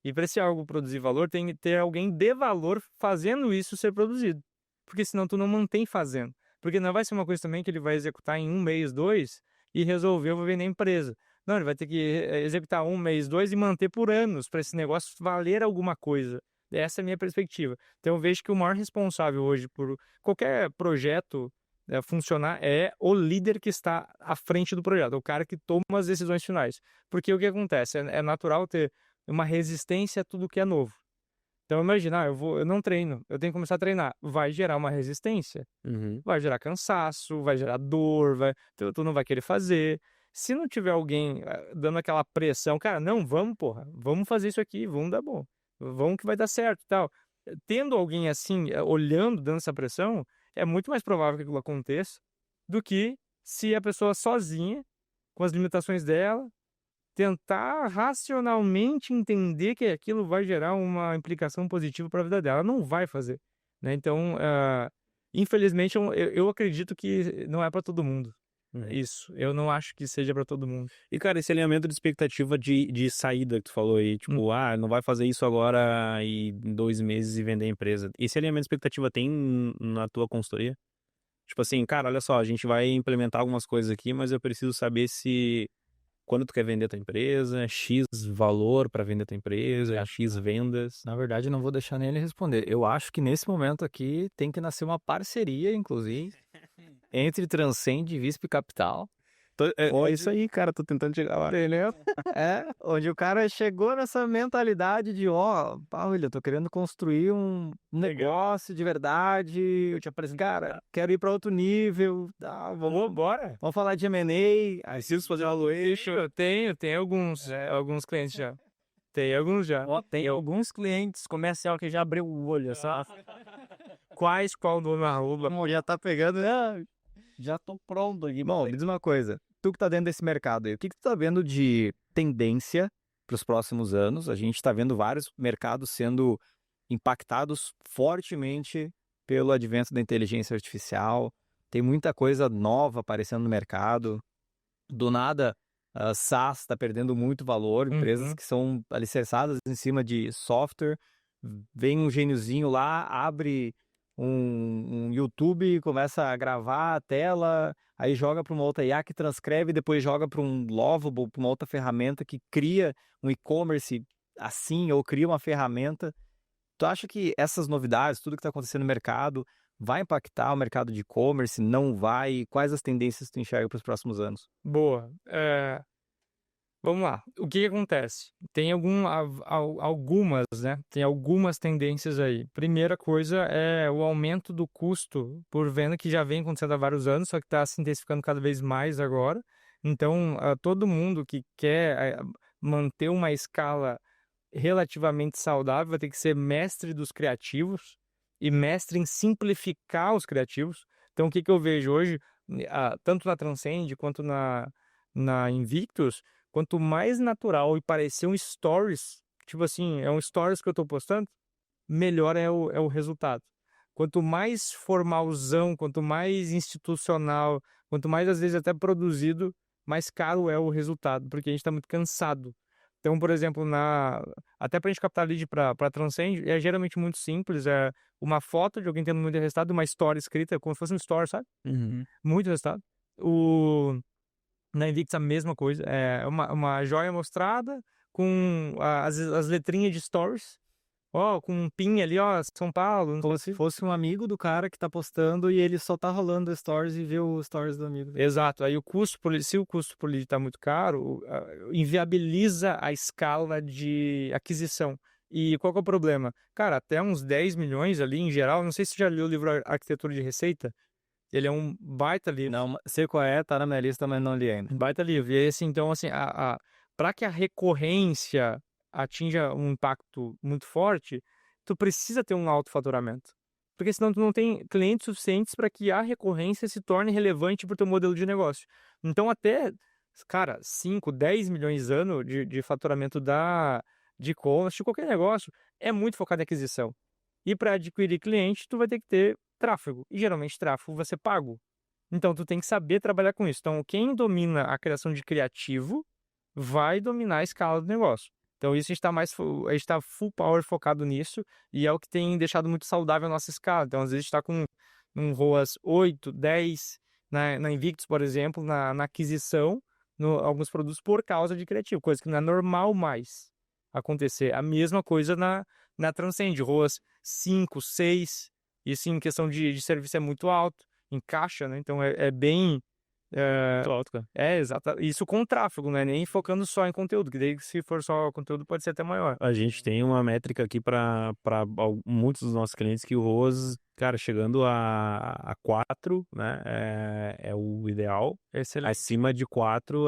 [SPEAKER 1] E para esse algo produzir valor, tem que ter alguém de valor fazendo isso ser produzido. Porque senão tu não mantém fazendo. Porque não vai ser uma coisa também que ele vai executar em 1 mês, 2 e resolver, eu vou vender a empresa. Não, ele vai ter que executar 1 mês, 2 e manter por anos para esse negócio valer alguma coisa. Essa é a minha perspectiva. Então eu vejo que o maior responsável hoje por qualquer projeto funcionar é o líder que está à frente do projeto, o cara que toma as decisões finais. Porque o que acontece? É natural ter uma resistência a tudo que é novo. Então imagina, eu não treino, eu tenho que começar a treinar. Vai gerar uma resistência, vai gerar cansaço, vai gerar dor, tu não vai querer fazer. Se não tiver alguém dando aquela pressão, cara, não, vamos, porra, vamos fazer isso aqui, vamos dar bom, vamos que vai dar certo e tal. Tendo alguém assim, olhando, dando essa pressão, é muito mais provável que aquilo aconteça do que se a pessoa sozinha, com as limitações dela, tentar racionalmente entender que aquilo vai gerar uma implicação positiva para a vida dela. Ela não vai fazer, né? Então, infelizmente, eu acredito que não é para todo mundo. Isso, eu não acho que seja para todo mundo.
[SPEAKER 3] E, cara, esse alinhamento de expectativa de saída que tu falou aí, tipo, não vai fazer isso agora e em 2 meses e vender a empresa. Esse alinhamento de expectativa tem na tua consultoria? Tipo assim, cara, olha só, a gente vai implementar algumas coisas aqui, mas eu preciso saber se quando tu quer vender a tua empresa, é X valor para vender a tua empresa, é X vendas.
[SPEAKER 2] Na verdade, eu não vou deixar nem ele responder. Eu acho que nesse momento aqui tem que nascer uma parceria, inclusive, entre Transcend e Visp Capital.
[SPEAKER 3] É
[SPEAKER 2] Onde-
[SPEAKER 3] isso aí, cara, tô tentando chegar lá.
[SPEAKER 2] Entendeu? Onde o cara chegou nessa mentalidade de, William, eu tô querendo construir um negócio de verdade, eu te apresento, cara, quero ir para outro nível,
[SPEAKER 1] Bora.
[SPEAKER 2] vamos falar de M&A,
[SPEAKER 3] Preciso fazer uma valuation.
[SPEAKER 1] Eu tenho alguns clientes já. Tem alguns já.
[SPEAKER 4] Tem alguns clientes comercial que já abriu o olho, sabe?
[SPEAKER 1] Qual nome arroba?
[SPEAKER 2] já tá pegando,
[SPEAKER 4] Já tô pronto aqui.
[SPEAKER 2] Bom, me diz uma coisa, tu que tá dentro desse mercado aí, o que tu tá vendo de tendência para os próximos anos? A gente tá vendo vários mercados sendo impactados fortemente pelo advento da inteligência artificial, tem muita coisa nova aparecendo no mercado, do nada, SaaS está perdendo muito valor, empresas que são alicerçadas em cima de software, vem um gêniozinho lá, abre um YouTube, começa a gravar a tela, aí joga para uma outra IA que transcreve, depois joga para um Lovable, para uma outra ferramenta que cria um e-commerce assim, ou cria uma ferramenta. Tu acha que essas novidades, tudo que está acontecendo no mercado, vai impactar o mercado de e-commerce? Não vai? Quais as tendências tu enxerga para os próximos anos?
[SPEAKER 1] Boa. Vamos lá. O que acontece? Tem algumas, né? Tem algumas tendências aí. Primeira coisa é o aumento do custo por venda, que já vem acontecendo há vários anos, só que está se intensificando cada vez mais agora. Então, todo mundo que quer manter uma escala relativamente saudável vai ter que ser mestre dos criativos e mestre em simplificar os criativos. Então, o que eu vejo hoje, tanto na Transcend quanto na Invictus, quanto mais natural e parecer um stories, tipo assim, é um stories que eu estou postando, melhor é o resultado. Quanto mais formalzão, quanto mais institucional, quanto mais às vezes até produzido, mais caro é o resultado, porque a gente está muito cansado. Então, por exemplo, até para a gente captar lead para Transcend, é geralmente muito simples, é uma foto de alguém tendo muito resultado, uma história escrita, como se fosse um story, sabe? Muito resultado. Na Invictus a mesma coisa, é uma joia mostrada com as letrinhas de stories, com um pin ali, São Paulo.
[SPEAKER 2] Como se fosse um amigo do cara que tá postando e ele só tá rolando stories e vê os stories do amigo.
[SPEAKER 1] Exato, aí se o custo por lead tá muito caro, inviabiliza a escala de aquisição. E qual que é o problema? Cara, até uns 10 milhões ali em geral, não sei se você já leu o livro Arquitetura de Receita, ele é um baita livro.
[SPEAKER 2] Não, sei qual é, tá na minha lista, mas não li ainda.
[SPEAKER 1] Baita livro. E assim, então, assim, para que a recorrência atinja um impacto muito forte, tu precisa ter um alto faturamento. Porque senão tu não tem clientes suficientes para que a recorrência se torne relevante para o teu modelo de negócio. Então, até, cara, 5, 10 milhões ano de faturamento de e-commerce, de qualquer negócio, é muito focado em aquisição. E para adquirir cliente, tu vai ter que ter tráfego. E geralmente tráfego vai ser pago. Então, tu tem que saber trabalhar com isso. Então, quem domina a criação de criativo vai dominar a escala do negócio. Então, isso a gente está full power focado nisso e é o que tem deixado muito saudável a nossa escala. Então, às vezes, a gente está com um ROAS 8, 10, na Invictus, por exemplo, na aquisição, alguns produtos por causa de criativo, coisa que não é normal mais acontecer. A mesma coisa na Transcend, ROAS 5, 6, isso em questão de serviço é muito alto, encaixa, né? Então é bem...
[SPEAKER 3] Muito alto, cara.
[SPEAKER 1] Exato. Isso com tráfego, né? Nem focando só em conteúdo, que daí se for só conteúdo pode ser até maior.
[SPEAKER 3] A gente tem uma métrica aqui para muitos dos nossos clientes que o ROAS, cara, chegando a 4, né, é o ideal.
[SPEAKER 1] Excelente.
[SPEAKER 3] Acima de 4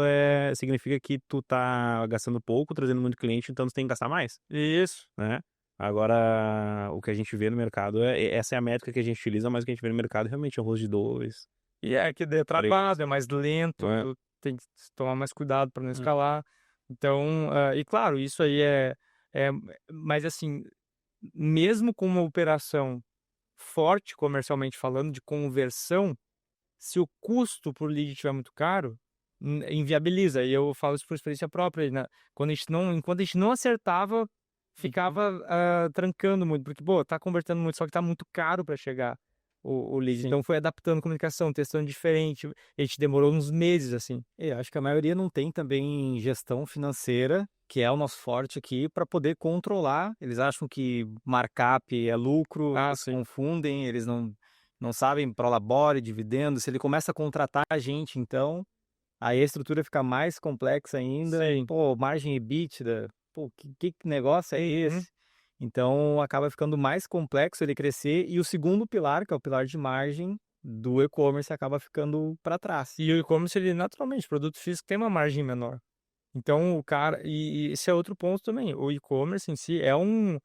[SPEAKER 3] significa que tu tá gastando pouco, trazendo muito cliente, então tu tem que gastar mais,
[SPEAKER 1] Isso.
[SPEAKER 3] né? Agora, o que a gente vê no mercado, essa é a métrica que a gente utiliza, mas o que a gente vê no mercado realmente é um ROAS de 2.
[SPEAKER 1] E que é travado, é mais lento, tu tem que tomar mais cuidado para não escalar. Então, e claro, isso aí mas assim, mesmo com uma operação forte comercialmente falando, de conversão, se o custo por lead estiver muito caro, inviabiliza. E eu falo isso por experiência própria, né? Enquanto a gente não acertava, ficava trancando muito, porque, tá convertendo muito, só que tá muito caro para chegar
[SPEAKER 2] o lead.
[SPEAKER 1] Sim.
[SPEAKER 2] Então foi adaptando a comunicação, testando diferente. A gente demorou uns meses, assim. Eu acho que a maioria não tem também gestão financeira, que é o nosso forte aqui, para poder controlar. Eles acham que markup é lucro, se confundem, eles não sabem prolabore, dividendo. Se ele começa a contratar a gente, então, aí a estrutura fica mais complexa ainda.
[SPEAKER 1] Sim.
[SPEAKER 2] Pô, margem EBITDA, pô, que negócio é esse? Então, acaba ficando mais complexo ele crescer. E o segundo pilar, que é o pilar de margem do e-commerce, acaba ficando para trás.
[SPEAKER 1] E o e-commerce, ele naturalmente, produto físico tem uma margem menor. Então, o cara... E esse é outro ponto também. O e-commerce em si é um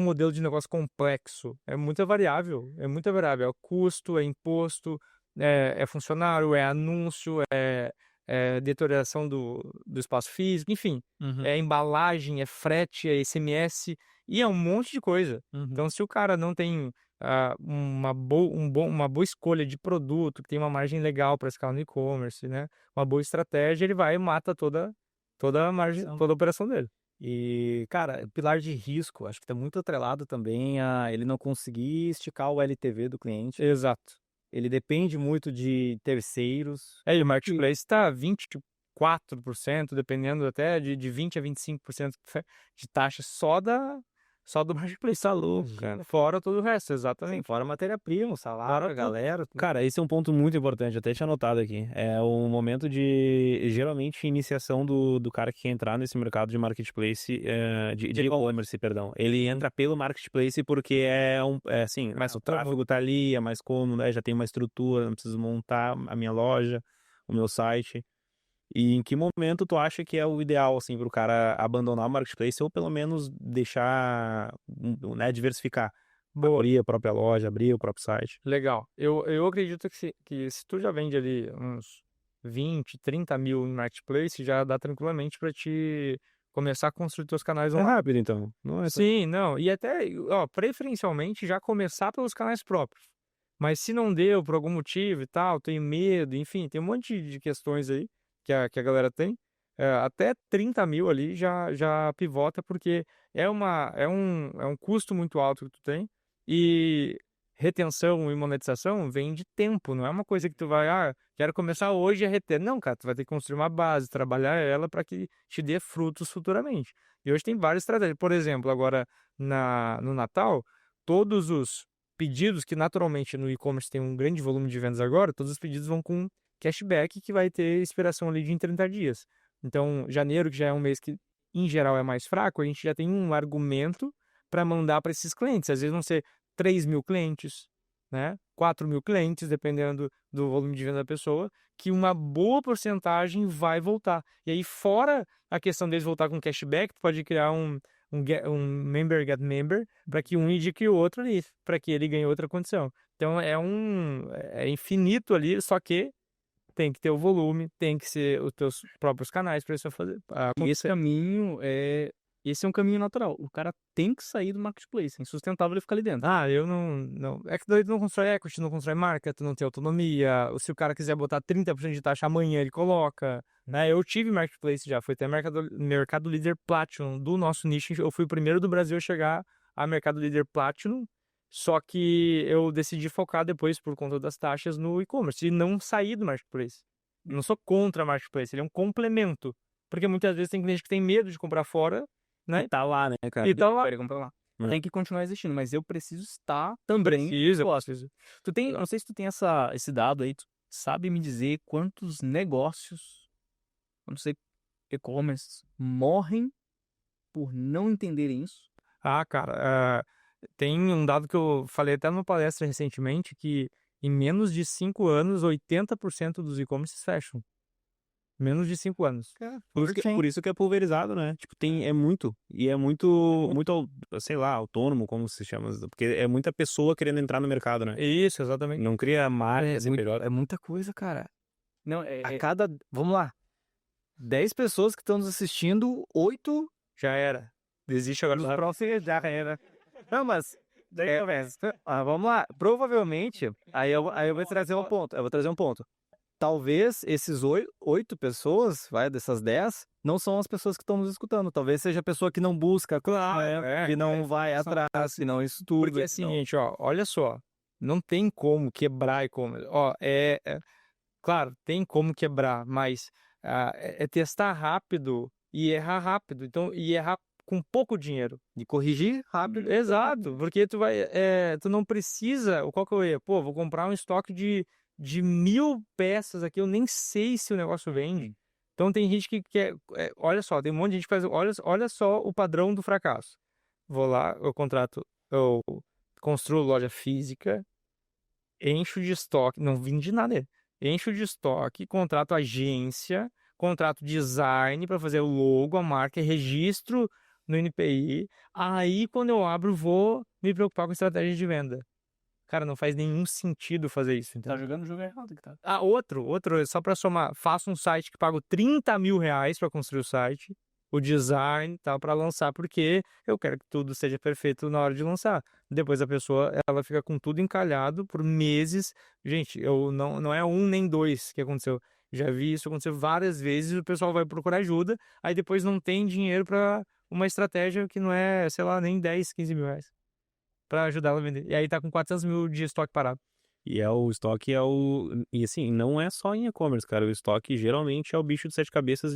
[SPEAKER 1] modelo de negócio complexo. É muita variável. É muita variável. É custo, é imposto, é funcionário, é anúncio, é deterioração do espaço físico, enfim. É embalagem, é frete, é SMS, e é um monte de coisa. Então, se o cara não tem uma boa escolha de produto, que tem uma margem legal para escalar no e-commerce, né? Uma boa estratégia, ele vai e mata toda a margem, toda a operação dele.
[SPEAKER 2] E, cara, pilar de risco, acho que tá muito atrelado também a ele não conseguir esticar o LTV do cliente.
[SPEAKER 1] Exato.
[SPEAKER 2] Ele depende muito de terceiros.
[SPEAKER 1] E o marketplace está 24%, dependendo até de 20% a 25% de taxa só do marketplace. Tá louco, cara. Fora todo o resto, exatamente.
[SPEAKER 2] Fora matéria-prima, salário, galera.
[SPEAKER 3] Cara, esse é um ponto muito importante, até tinha anotado aqui. É o momento de, geralmente, iniciação do cara que quer entrar nesse mercado de marketplace, de e-commerce, perdão. Ele entra pelo marketplace porque assim,
[SPEAKER 1] Mais
[SPEAKER 3] o tráfego tá ali, é mais cômodo, né? Já tem uma estrutura, não preciso montar a minha loja, o meu site. E em que momento tu acha que é o ideal, assim, pro cara abandonar o marketplace ou pelo menos deixar, né, diversificar? Abrir a própria loja, abrir o próprio site.
[SPEAKER 1] Legal. Eu acredito que se tu já vende ali uns 20, 30 mil em marketplace, já dá tranquilamente para te começar a construir teus canais
[SPEAKER 3] É
[SPEAKER 1] online.
[SPEAKER 3] rápido, então. Não é
[SPEAKER 1] Sim, não. E até, preferencialmente, já começar pelos canais próprios. Mas se não deu por algum motivo e tal, tem medo, enfim, tem um monte de questões aí que a galera tem. Até 30 mil ali já pivota, porque é um custo muito alto que tu tem. E retenção e monetização vem de tempo, não é uma coisa que tu vai, quero começar hoje a reter. Não, cara, tu vai ter que construir uma base, trabalhar ela para que te dê frutos futuramente. E hoje tem várias estratégias. Por exemplo, agora no Natal, todos os pedidos que naturalmente no e-commerce tem um grande volume de vendas agora, todos os pedidos vão com cashback que vai ter expiração ali de 30 dias. Então, janeiro, que já é um mês que em geral é mais fraco, a gente já tem um argumento para mandar para esses clientes. Às vezes vão ser 3 mil clientes, né? 4 mil clientes, dependendo do volume de venda da pessoa, que uma boa porcentagem vai voltar. E aí, fora a questão deles voltar com cashback, tu pode criar um member get member, para que um indique o outro ali, para que ele ganhe outra condição. Então é infinito ali, só que tem que ter o volume, tem que ser os teus próprios canais para isso fazer.
[SPEAKER 4] Esse é um caminho natural. O cara tem que sair do marketplace. É insustentável ele ficar ali dentro.
[SPEAKER 1] Eu não. É que daí tu não constrói equity, não constrói marca, tu não tem autonomia. Se o cara quiser botar 30% de taxa amanhã, ele coloca. Né? Eu tive marketplace já, foi até Mercado Líder Platinum do nosso nicho. Eu fui o primeiro do Brasil a chegar a Mercado Líder Platinum. Só que eu decidi focar depois, por conta das taxas, no e-commerce e não sair do marketplace. Eu não sou contra marketplace, ele é um complemento. Porque muitas vezes tem cliente que tem medo de comprar fora, né?
[SPEAKER 3] E tá lá, né, cara?
[SPEAKER 1] E tá lá.
[SPEAKER 4] Comprar lá.
[SPEAKER 3] É.
[SPEAKER 4] Tem que continuar existindo, mas eu preciso estar também.
[SPEAKER 1] Preciso.
[SPEAKER 4] Eu não sei se tu tem esse dado aí, tu sabe me dizer quantos negócios, não sei, e-commerce, morrem por não entenderem isso?
[SPEAKER 1] Cara, tem um dado que eu falei até numa palestra recentemente, que em menos de 5 anos, 80% dos e-commerces fecham. Menos de 5 anos.
[SPEAKER 3] Por isso que é pulverizado, né? Tipo, é muito, sei lá, autônomo, como se chama, porque é muita pessoa querendo entrar no mercado, né?
[SPEAKER 1] Isso, exatamente.
[SPEAKER 3] Não cria marca,
[SPEAKER 2] É muita coisa, cara.
[SPEAKER 4] Não,
[SPEAKER 2] Vamos lá, 10 pessoas que estão nos assistindo, 8
[SPEAKER 1] Já era. Desiste agora.
[SPEAKER 2] nos próximos já era. Não, mas vamos lá. Provavelmente, aí eu vou trazer um ponto. Talvez esses 8 pessoas, dessas 10, não são as pessoas que estão nos escutando. Talvez seja a pessoa que não busca, que não vai atrás, que não estuda.
[SPEAKER 1] Porque assim, gente, olha só. Não tem como quebrar e-commerce. Ó, claro, tem como quebrar, mas é testar rápido e errar rápido. Então, e errar com pouco dinheiro.
[SPEAKER 2] E corrigir rápido.
[SPEAKER 1] Exato, porque tu não precisa, qual que é o erro? Pô, vou comprar um estoque de 1000 peças aqui, eu nem sei se o negócio vende. Então tem gente que quer, olha só, tem um monte de gente que faz, olha só o padrão do fracasso. Vou lá, eu construo loja física, encho de estoque, não vende nada, encho de estoque, contrato agência, contrato design para fazer o logo, a marca, registro no NPI. Aí, quando eu abro, vou me preocupar com estratégia de venda. Cara, não faz nenhum sentido fazer isso.
[SPEAKER 4] Tá
[SPEAKER 1] Entendeu?
[SPEAKER 4] jogando o jogo errado que tá.
[SPEAKER 1] Outro, só para somar, faço um site que pago 30 mil reais para construir o site, o design, tal, para lançar, porque eu quero que tudo seja perfeito na hora de lançar. Depois a pessoa, ela fica com tudo encalhado por meses. Gente, não é um nem dois que aconteceu. Já vi isso acontecer várias vezes, o pessoal vai procurar ajuda, aí depois não tem dinheiro para uma estratégia que não é, sei lá, nem 10, 15 mil reais para ajudar ela a vender. E aí tá com 400 mil de estoque parado.
[SPEAKER 3] E o estoque E assim, não é só em e-commerce, cara. O estoque geralmente é o bicho de sete cabeças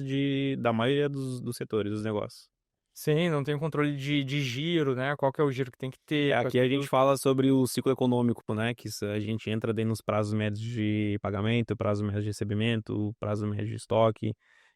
[SPEAKER 3] da maioria dos setores, dos negócios.
[SPEAKER 1] Sim, não tem controle de giro, né? Qual que é o giro que tem que ter.
[SPEAKER 3] Aqui a gente fala sobre o ciclo econômico, né? Que a gente entra dentro nos prazos médios de pagamento, prazo médio de recebimento, prazo médio de estoque.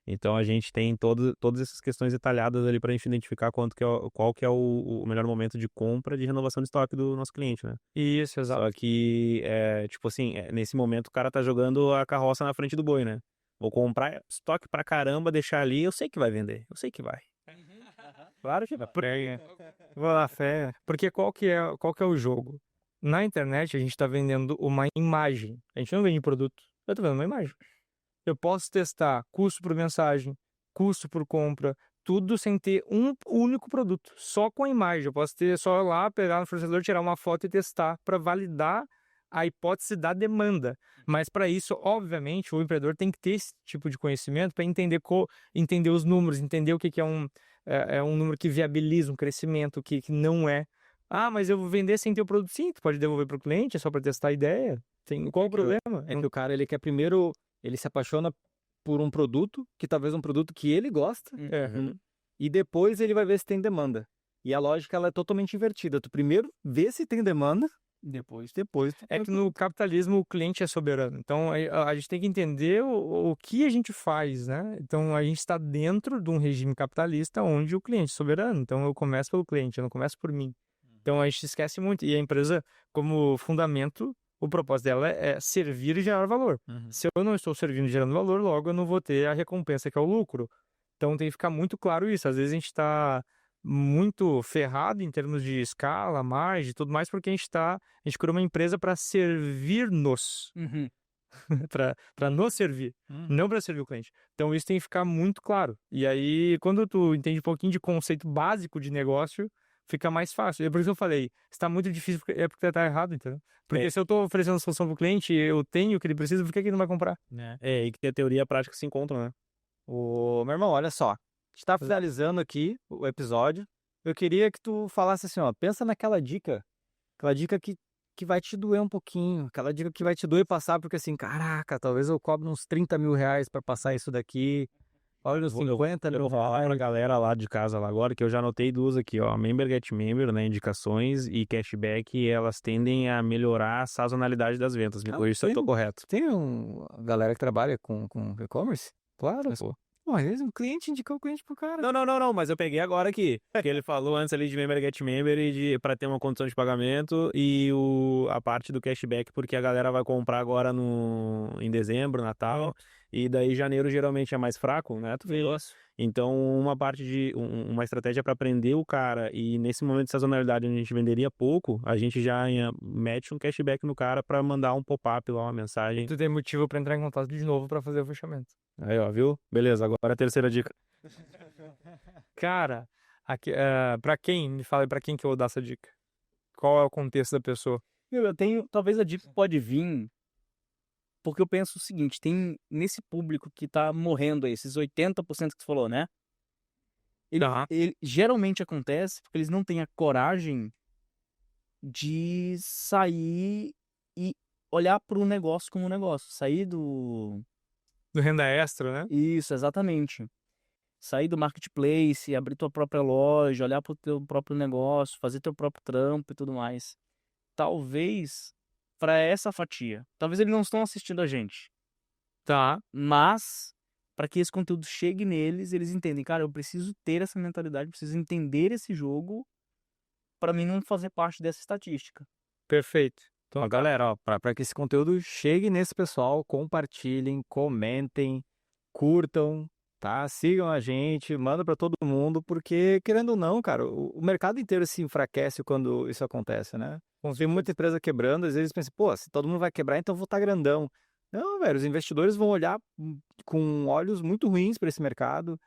[SPEAKER 3] Então a gente tem todas essas questões detalhadas ali para a gente identificar qual que é o melhor momento de compra de renovação de estoque do nosso cliente, né?
[SPEAKER 1] Isso, exato.
[SPEAKER 3] Só que, tipo assim, nesse momento o cara tá jogando a carroça na frente do boi, né? Vou comprar estoque pra caramba, deixar ali, eu sei que vai vender, eu sei que vai. Claro que vai.
[SPEAKER 1] Vou lá, fé. Porque qual que é o jogo? Na internet a gente tá vendendo uma imagem. A gente não vende produto. Eu tô vendendo uma imagem. Eu posso testar custo por mensagem, custo por compra, tudo sem ter um único produto, só com a imagem. Eu posso ter só lá, pegar no fornecedor, tirar uma foto e testar para validar a hipótese da demanda. Mas para isso, obviamente, o empreendedor tem que ter esse tipo de conhecimento para entender os números, entender o que é um número que viabiliza um crescimento, o que não é. Ah, mas eu vou vender sem ter o produto. Sim, tu pode devolver para o cliente, é só para testar a ideia. Qual o problema?
[SPEAKER 2] É que o cara, ele quer primeiro, ele se apaixona por um produto, que talvez um produto que ele gosta, e depois ele vai ver se tem demanda. E a lógica, ela é totalmente invertida. Tu primeiro vê se tem demanda, depois.
[SPEAKER 1] É que no capitalismo o cliente é soberano. Então a gente tem que entender o que a gente faz, né? Então a gente está dentro de um regime capitalista onde o cliente é soberano. Então eu começo pelo cliente, eu não começo por mim. Então a gente esquece muito. E a empresa, como fundamento, o propósito dela é servir e gerar valor. Se eu não estou servindo e gerando valor, logo eu não vou ter a recompensa que é o lucro. Então tem que ficar muito claro isso. Às vezes a gente está muito ferrado em termos de escala, margem e tudo mais, porque a gente criou uma empresa para servir-nos, para nos servir, não para servir o cliente. Então isso tem que ficar muito claro. E aí, quando tu entende um pouquinho de conceito básico de negócio, fica mais fácil. É por isso que eu falei, está muito difícil, é porque tá errado, entendeu? Porque se eu estou oferecendo solução para o cliente, eu tenho o que ele precisa, por que ele não vai comprar?
[SPEAKER 3] E que a teoria e a prática se encontram, né?
[SPEAKER 2] Meu irmão, olha só. A gente tá finalizando aqui o episódio. Eu queria que tu falasse assim, ó, pensa naquela dica que vai te doer um pouquinho, aquela dica que vai te doer passar, porque assim, caraca, talvez eu cobre uns 30 mil reais para passar isso daqui. Olha os 50
[SPEAKER 3] Eu
[SPEAKER 2] mil
[SPEAKER 3] vou falar pra
[SPEAKER 2] reais.
[SPEAKER 3] galera lá de casa lá agora, que eu já anotei duas aqui, ó. Member Get Member, né? Indicações e cashback, elas tendem a melhorar a sazonalidade das vendas. Me corrija se eu tô correto.
[SPEAKER 2] Tem galera que trabalha com e-commerce?
[SPEAKER 1] Claro,
[SPEAKER 2] Mas,
[SPEAKER 1] pô.
[SPEAKER 2] Pô, às vezes um cliente indicou o cliente pro cara.
[SPEAKER 3] Não, mas eu peguei agora aqui. Que ele falou antes ali de Member Get Member e pra ter uma condição de pagamento e a parte do cashback, porque a galera vai comprar agora em dezembro, Natal, e daí janeiro geralmente é mais fraco, né? Tu viu? Então, uma estratégia para prender o cara e nesse momento de sazonalidade onde a gente venderia pouco, a gente já mete um cashback no cara para mandar um pop-up lá, uma mensagem.
[SPEAKER 1] Tu tem motivo para entrar em contato de novo para fazer o fechamento.
[SPEAKER 3] Aí, ó, viu? Beleza, agora a terceira dica.
[SPEAKER 1] Cara, para quem? Me fala aí pra quem que eu vou dar essa dica. Qual é o contexto da pessoa?
[SPEAKER 4] Eu tenho, talvez a dica pode vir, porque eu penso o seguinte, tem nesse público que tá morrendo aí, esses 80% que tu falou, né? Ele geralmente acontece porque eles não têm a coragem de sair e olhar para o negócio como um negócio. Sair do...
[SPEAKER 1] Do renda extra, né?
[SPEAKER 4] Isso, exatamente. Sair do marketplace, abrir tua própria loja, olhar pro teu próprio negócio, fazer teu próprio trampo e tudo mais. Talvez para essa fatia. Talvez eles não estão assistindo a gente.
[SPEAKER 1] Tá.
[SPEAKER 4] Mas para que esse conteúdo chegue neles, eles entendem, cara, eu preciso ter essa mentalidade, preciso entender esse jogo para mim não fazer parte dessa estatística.
[SPEAKER 1] Perfeito.
[SPEAKER 2] Então, galera, para que esse conteúdo chegue nesse pessoal, compartilhem, comentem, curtam, tá? Sigam a gente, manda para todo mundo, porque, querendo ou não, cara, o mercado inteiro se enfraquece quando isso acontece, né? Tem muita empresa quebrando, às vezes pensa, pô, se todo mundo vai quebrar, então eu vou estar grandão. Não, velho, os investidores vão olhar com olhos muito ruins para esse mercado,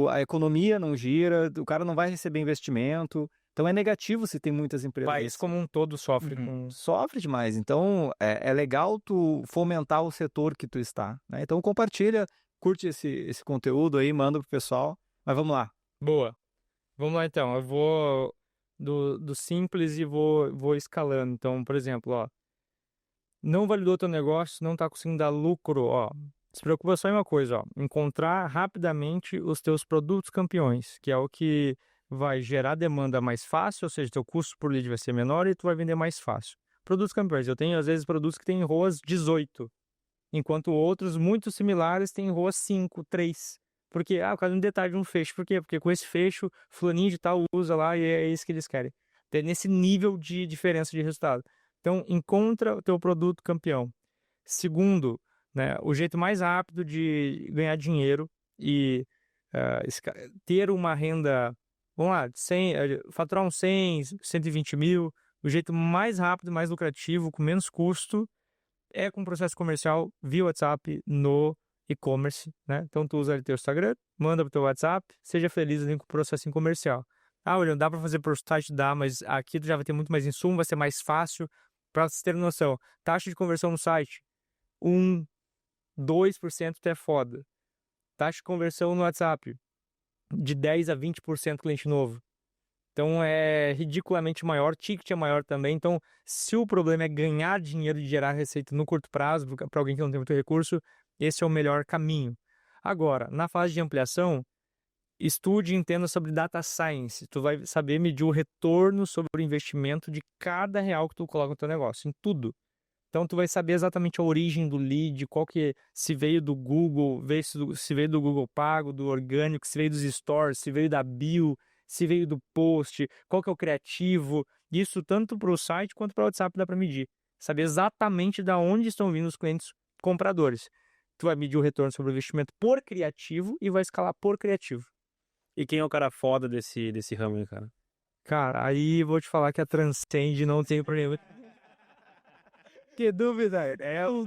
[SPEAKER 2] a economia não gira, o cara não vai receber investimento. Então é negativo se tem muitas
[SPEAKER 1] O
[SPEAKER 2] empresas.
[SPEAKER 1] país como um todo sofre com...
[SPEAKER 2] Sofre demais. Então é legal tu fomentar o setor que tu está, né? Então compartilha, curte esse conteúdo aí, manda pro pessoal. Mas vamos lá.
[SPEAKER 1] Boa. Vamos lá, então. Eu vou do simples e vou escalando. Então, por exemplo, ó, não validou teu negócio, não tá conseguindo dar lucro, ó. Se preocupa só em uma coisa, ó, encontrar rapidamente os teus produtos campeões, que é o que vai gerar demanda mais fácil, ou seja, teu custo por lead vai ser menor e tu vai vender mais fácil. Produtos campeões, eu tenho às vezes produtos que têm ROAS 18, enquanto outros muito similares têm ROAS 5, 3. Porque, por causa de um detalhe de um fecho. Por quê? Porque com esse fecho, fulaninho de tal usa lá e é isso que eles querem. Tem nesse nível de diferença de resultado. Então, encontra o teu produto campeão. Segundo, né, o jeito mais rápido de ganhar dinheiro e ter uma renda, vamos lá, 100, faturar uns 100, 120 mil, o jeito mais rápido, mais lucrativo, com menos custo, é com processo comercial via WhatsApp no e-commerce, né? Então, tu usa ali teu Instagram, manda pro teu WhatsApp, seja feliz ali com o processinho comercial. William, dá para fazer por site? Dá, mas aqui tu já vai ter muito mais insumo, vai ser mais fácil. Para vocês terem noção, taxa de conversão no site, 2% é foda. Taxa de conversão no WhatsApp, de 10 a 20% cliente novo. Então é ridiculamente maior, ticket é maior também. Então, se o problema é ganhar dinheiro e gerar receita no curto prazo, para alguém que não tem muito recurso, esse é o melhor caminho. Agora, na fase de ampliação, estude e entenda sobre data science. Tu vai saber medir o retorno sobre o investimento de cada real que tu coloca no teu negócio, em tudo. Então, tu vai saber exatamente a origem do lead, qual que se veio do Google, se veio do Google Pago, do orgânico, se veio dos stores, se veio da bio, se veio do post, qual que é o criativo. Isso tanto para o site quanto para o WhatsApp dá para medir. Saber exatamente de onde estão vindo os clientes compradores. Tu vai medir o retorno sobre o investimento por criativo e vai escalar por criativo.
[SPEAKER 3] E quem é o cara foda desse ramo aí, cara?
[SPEAKER 1] Cara, aí vou te falar que a Transcend não tem problema.
[SPEAKER 2] Que dúvida, é o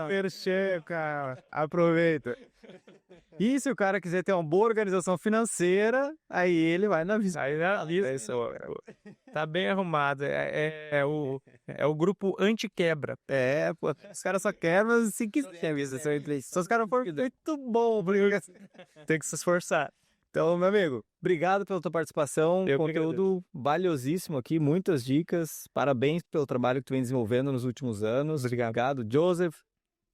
[SPEAKER 2] Merchan, cara. Aproveita. E se o cara quiser ter uma boa organização financeira, aí ele vai na Visa.
[SPEAKER 1] Aí na lista, tá bem arrumado. É o grupo anti-quebra.
[SPEAKER 2] Pô, os caras só quebram se quiser. Se os caras forem muito bom,
[SPEAKER 1] Tem que se esforçar.
[SPEAKER 2] Então, meu amigo, obrigado pela tua participação.
[SPEAKER 1] Eu que
[SPEAKER 2] Conteúdo valiosíssimo aqui, muitas dicas. Parabéns pelo trabalho que tu vem desenvolvendo nos últimos anos. Obrigado, Joseph.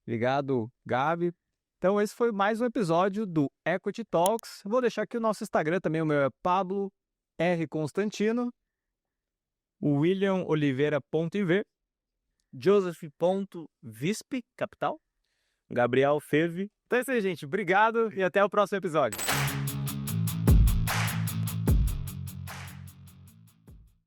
[SPEAKER 2] Obrigado, Gabi. Então, esse foi mais um episódio do Equity Talks. Vou deixar aqui o nosso Instagram também. O meu é Pablo R. Constantino.
[SPEAKER 1] O WilliamOliveira.iv.
[SPEAKER 4] Joseph.visp, capital.
[SPEAKER 3] Gabriel Fervi.
[SPEAKER 2] Então é isso aí, gente. Obrigado e até o próximo episódio.